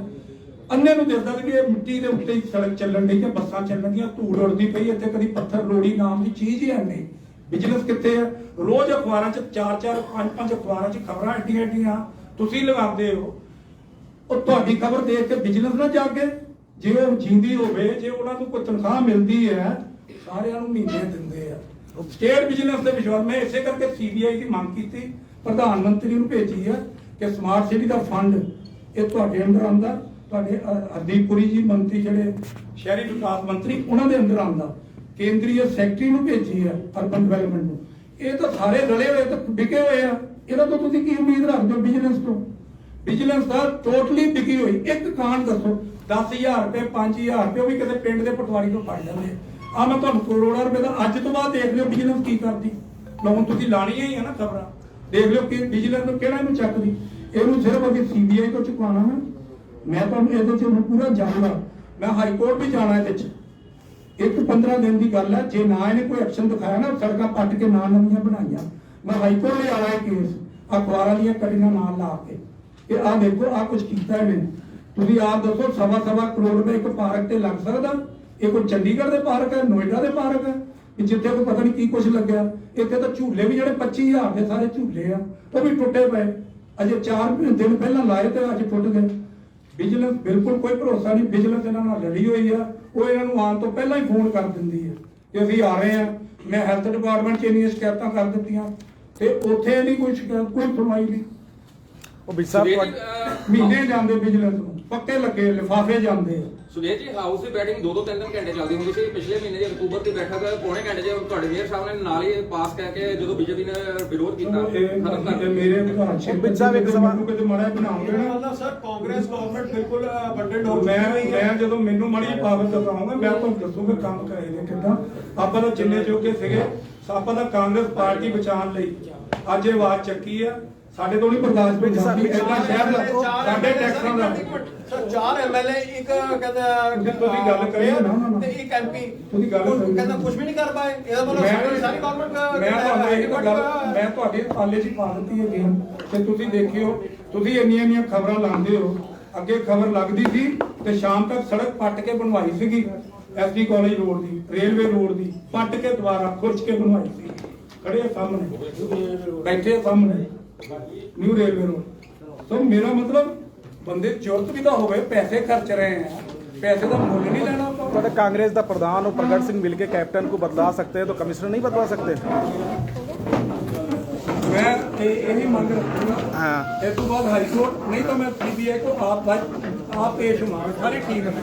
ਅੰਨੇ ਨੂੰ ਦਿਸਦਾ ਕਿ ਇਹ ਮਿੱਟੀ ਦੇ ਉੱਤੇ ਹੀ ਸੜਕ ਚੱਲਣ ਦੀ, ਕਿ ਬੱਸਾਂ ਚੱਲਣ ਦੀਆਂ, ਧੂੜ ਉੜਦੀ ਪਈ, ਇੱਥੇ ਕਦੀ ਪੱਥਰ ਲੋੜੀ ਨਾਮ ਦੀ ਚੀਜ਼ ਹੀ ਹੈ ਨਹੀਂ। ਵਿਜੀਲੈਂਸ ਕਿੱਥੇ ਹੈ? ਰੋਜ਼ ਅਖਬਾਰਾਂ 'ਚ 4-4 5-5 ਅਖਬਾਰਾਂ 'ਚ ਖਬਰਾਂ ਐਡੀਆਂ ਤੁਸੀਂ ਲਗਾਉਂਦੇ ਹੋ। ਉਹ ਤੁਹਾਡੀ ਖਬਰ ਦੇਖ ਕੇ ਵਿਜੀਲੈਂਸ ਨਾ ਜਾਗੇ? ਜੇ ਉਹ ਜਿੰਦੀ ਹੋਵੇ, ਜੇ ਉਹਨਾਂ ਨੂੰ ਕੋਈ ਤਨਖਾਹ ਮਿਲਦੀ ਹੈ, ਸਾਰਿਆਂ ਨੂੰ ਮਹੀਨੇ ਦਿੰਦੇ ਆ। ਸਟੇਟ ਵਿਜੀਲੈਂਸ ਦੇ ਵਿਸ਼ਵਾਸ, ਮੈਂ ਇਸੇ ਕਰਕੇ CBI ਦੀ ਮੰਗ ਕੀਤੀ, ਪ੍ਰਧਾਨ ਮੰਤਰੀ ਨੂੰ ਭੇਜੀ ਹੈ ਕਿ ਸਮਾਰਟ ਸਿਟੀ ਦਾ ਫੰਡ ਇਹ ਤੁਹਾਡੇ ਅੰਦਰ ਆਉਂਦਾ, ਤੁਹਾਡੇ ਹਰਦੀਪ ਪੁਰੀ ਜੀ ਮੰਤਰੀ ਜਿਹੜੇ ਸ਼ਹਿਰੀ ਵਿਕਾਸ ਮੰਤਰੀ, ਉਹਨਾਂ ਦੇ ਅੰਦਰ ਆਉਂਦਾ। ਕੇਂਦਰੀ ਸੈਕਟਰੀ ਨੂੰ ਭੇਜੀ ਹੈ ਅਰਬਨ ਡਿਵੈਲਪਮੈਂਟ ਨੂੰ। ਇਹ ਤਾਂ ਸਾਰੇ ਰਲੇ ਹੋਏ ਤਾਂ ਵਿਕੇ ਹੋਏ ਆ, ਇਹਨਾਂ ਤੋਂ ਤੁਸੀਂ ਕੀ ਉਮੀਦ ਰੱਖਦੇ ਹੋ ਵਿਜੀਲੈਂਸ ਤੋਂ? ਵਿਜੀਲੈਂਸ ਦਾ ਟੋਟਲੀ ਵਿਕੀ ਹੋਈ। ਇੱਕ ਕਾਂਡ ਦੱਸੋ, 10,000 ਰੁਪਏ 5,000 ਰੁਪਏ, ਉਹ ਵੀ ਕਿਸੇ ਪਿੰਡ ਦੇ ਪਟਵਾਰੀ ਤੋਂ ਫੜ ਜਾਂਦੇ ਆ। ਮੈਂ ਤੁਹਾਨੂੰ ਕਰੋੜਾਂ ਰੁਪਏ ਦਾ ਅੱਜ ਤੋਂ ਬਾਅਦ ਦੇਖ ਲਿਓ ਵਿਜੀਲੈਂਸ ਕੀ ਕਰਦੀ। ਹੁਣ ਤੁਸੀਂ ਲਾਣੀਆਂ ਹੀ ਆ ਨਾ ਖਬਰਾਂ, ਦੇਖ ਲਿਓ ਕਿ ਵਿਜੀਲੈਂਸ ਨੂੰ ਕਿਹੜਾ ਇਹਨੂੰ ਚੱਕਦੀ। ਇਹਨੂੰ ਸਿਰਫ ਅਸੀਂ CBI ਤੋਂ ਚੁਕਵਾਉਣਾ ਹੈ। ਮੈਂ ਤੁਹਾਨੂੰ ਇਹਦੇ 'ਚ ਪੂਰਾ ਜਾਣਦਾ, ਮੈਂ ਹਾਈ ਕੋਰਟ ਵੀ ਜਾਣਾ ਇਹਦੇ 'ਚ। 15 ਦਿਨ ਦੀ ਗੱਲ ਹੈ, ਜੇ ਨਾ ਇਹਨੇ ਕੋਈ ਐਕਸ਼ਨ ਦਿਖਾਇਆ ਨਾ, ਸੜਕਾਂ ਪੱਟ ਕੇ ਨਾ ਨਵੀਆਂ ਬਣਾਈਆਂ, ਮੈਂ ਹਾਈ ਕੋਰਟ ਲੈ ਆਇਆ ਕੇਸ, ਅਖਬਾਰਾਂ ਦੀਆਂ ਕੜੀਆਂ ਨਾਲ ਲਾ ਕੇ ਕਿ ਆਹ ਦੇਖੋ ਆਹ ਕੁਝ ਕੀਤਾ ਇਹਨੇ। ਤੁਸੀਂ ਆਪ ਦੱਸੋ, 1.25 ਕਰੋੜ ਰੁਪਏ ਇੱਕ ਪਾਰਕ ਤੇ ਲੱਗ ਸਕਦਾ? ਇਹ ਕੋਈ ਚੰਡੀਗੜ੍ਹ ਦੇ ਪਾਰਕ ਹੈ, ਨੋਇਡਾ ਦੇ ਪਾਰਕ ਹੈ, ਜਿੱਥੇ ਕੋਈ ਪਤਾ ਨਹੀਂ ਕੀ ਕੁਝ ਲੱਗਿਆ। ਇੱਥੇ ਤਾਂ ਝੂਲੇ ਵੀ ਜਿਹੜੇ 25,000 ਦੇ ਸਾਰੇ ਝੂਲੇ ਆ, ਉਹ ਵੀ ਟੁੱਟੇ ਪਏ। ਅਜੇ 4 ਦਿਨ ਪਹਿਲਾਂ ਲਾਏ ਤੇ ਅੱਜ ਟੁੱਟ ਗਏ। ਵਿਜੀਲੈਂਸ ਬਿਲਕੁਲ ਕੋਈ ਭਰੋਸਾ ਨਹੀਂ। ਵਿਜੀਲੈਂਸ ਇਹਨਾਂ ਨਾਲ ਲੜੀ ਹੋਈ ਆ, ਉਹ ਇਹਨਾਂ ਨੂੰ ਆਉਣ ਤੋਂ ਪਹਿਲਾਂ ਹੀ ਫੋਨ ਕਰ ਦਿੰਦੀ ਹੈ ਕਿ ਅਸੀਂ ਆ ਰਹੇ ਆ। ਮੈਂ ਹੈਲਥ ਡਿਪਾਰਟਮੈਂਟ 'ਚ ਇੰਨੀਆਂ ਸ਼ਿਕਾਇਤਾਂ ਕਰ ਦਿੱਤੀਆਂ ਤੇ ਉੱਥੇ ਨਹੀਂ ਕੋਈ ਸ਼ਿਕਾਇਤ, ਕੋਈ ਸੁਣਵਾਈ ਨਹੀਂ। ਉਹ ਵੀ ਸਾਹਿਬ ਮਹੀਨੇ ਜਾਂਦੇ ਵਿਜੀਲੈਂਸ ਨੂੰ, ਪੱਕੇ ਲੱਗੇ ਲਿਫਾਫੇ ਜਾਂਦੇ ਆ। ਸੁਨੀਲ ਜੀ, ਹਾਊਸ ਦੀ ਬੈਠਕ 2-3 ਘੰਟੇ ਚੱਲਦੀ ਹੁੰਦੀ ਸੀ। ਪਿਛਲੇ ਮਹੀਨੇ ਦੀ ਅਕਤੂਬਰ ਦੀ ਬੈਠਕ ਪੌਣੇ ਘੰਟੇ 'ਚ ਤੁਹਾਡੇ ਮੇਅਰ ਸਾਹਿਬ ਨੇ ਨਾਲ ਹੀ ਪਾਸ ਕਰਕੇ, ਜਦੋਂ BJP ਨੇ ਵਿਰੋਧ ਕੀਤਾ, ਖਤਮ ਕਰ ਮੇਰੇ ਵਿਧਾਨ ਵਿੱਚ ਸਾਹਿਬ ਇੱਕ ਸਵਾਲ ਕਿਤੇ ਮਾੜਾ ਬਣਾਉਂਗੇ ਨਾ। ਮਤਲਬ ਸਰ ਕਾਂਗਰਸ ਗਵਰਨਮੈਂਟ ਬਿਲਕੁਲ ਅਬੰਡੈਂਟ ਹੋ ਮੈਂ ਜਦੋਂ ਮੈਨੂੰ ਮਾੜੀ ਪਾਵਰ ਦਿਖਾਉਂਗਾ, ਮੈਂ ਤੁਹਾਨੂੰ ਦੱਸੂਗਾ ਕੰਮ ਕਰੇ ਕਿੱਦਾਂ। ਆਪਾਂ ਤਾਂ ਜਿੰਨੇ ਜੋਗੇ ਸੀਗੇ, ਆਪਾਂ ਤਾਂ ਕਾਂਗਰਸ ਪਾਰਟੀ ਬਚਾਉਣ ਲਈ ਅੱਜ ਇਹ ਆਵਾਜ਼ ਚੱਕੀ ਆ। ਸਾਡੇ ਤੋਂ ਨਹੀਂ ਬਰਦਾਸ਼ਤ ਹੋਈ ਜਾਂਦੀ ਐਦਾਂ ਸ਼ਹਿਰ ਦਾ, ਸਾਡੇ ਟੈਕਸਾਂ ਦਾ। ਸਰ 4 MLA ਇੱਕ ਕਹਿੰਦਾ ਤੁਸੀਂ ਗੱਲ ਕਰਿਓ ਨਾ ਤੇ ਇੱਕ MP ਤੁਸੀਂ ਗੱਲ ਕਰੋ। ਕਹਿੰਦਾ ਕੁਝ ਵੀ ਨਹੀਂ ਕਰ ਪਾਏ। ਇਹਦਾ ਮਤਲਬ ਸਾਰੀ ਗਵਰਨਮੈਂਟ ਮੈਂ ਤੁਹਾਨੂੰ ਇਹ ਤਾਂ ਗੱਲ ਮੈਂ ਤੁਹਾਡੇ ਪਾਲੇ 'ਚ ਪਾ ਦਿੱਤੀ ਹੈ ਗੇਮ ਤੇ ਤੁਸੀਂ ਦੇਖਿਓ। ਤੁਸੀਂ ਇੰਨੀਆਂ ਖਬਰਾਂ ਲਾਉਂਦੇ ਹੋ। ਅੱਗੇ ਖਬਰ ਲੱਗਦੀ ਸੀ ਤੇ ਸ਼ਾਮ ਤੱਕ ਸੜਕ ਪੱਟ ਕੇ ਬਣਵਾਈ ਸੀਗੀ, SD ਕਾਲਜ ਰੋਡ ਦੀ, ਰੇਲਵੇ ਰੋਡ ਦੀ, ਪੱਟ ਕੇ ਦੁਬਾਰਾ ਖੁਰਚ ਕੇ ਬਣਵਾਈ ਸੀ। ਖੜੇ ਸਾਹਮਣੇ, ਬੈਠੇ ਸਾਹਮਣੇ ਨਿਊ ਰੇਲਵੇ ਰੋਡ। ਸੋ ਮੇਰਾ ਮਤਲਬ ਬੰਦੇ ਜ਼ਰੂਰਤ ਵੀ ਤਾਂ ਹੋਵੇ, ਪੈਸੇ ਖਰਚ ਰਹੇ ਆ, पैसे का मूल्य नहीं लेना आपको। कांग्रेस का प्रधान और प्रगट सिंह मिलकर कैप्टन को बदला सकते हैं तो कमिश्नर नहीं बदला सकते? मैं यही मांग रखूंगा। हाँ। इस तो बाद हाई कोर्ट, नहीं तो मैं CBI को आप पेश होंगे सारे ठीक है।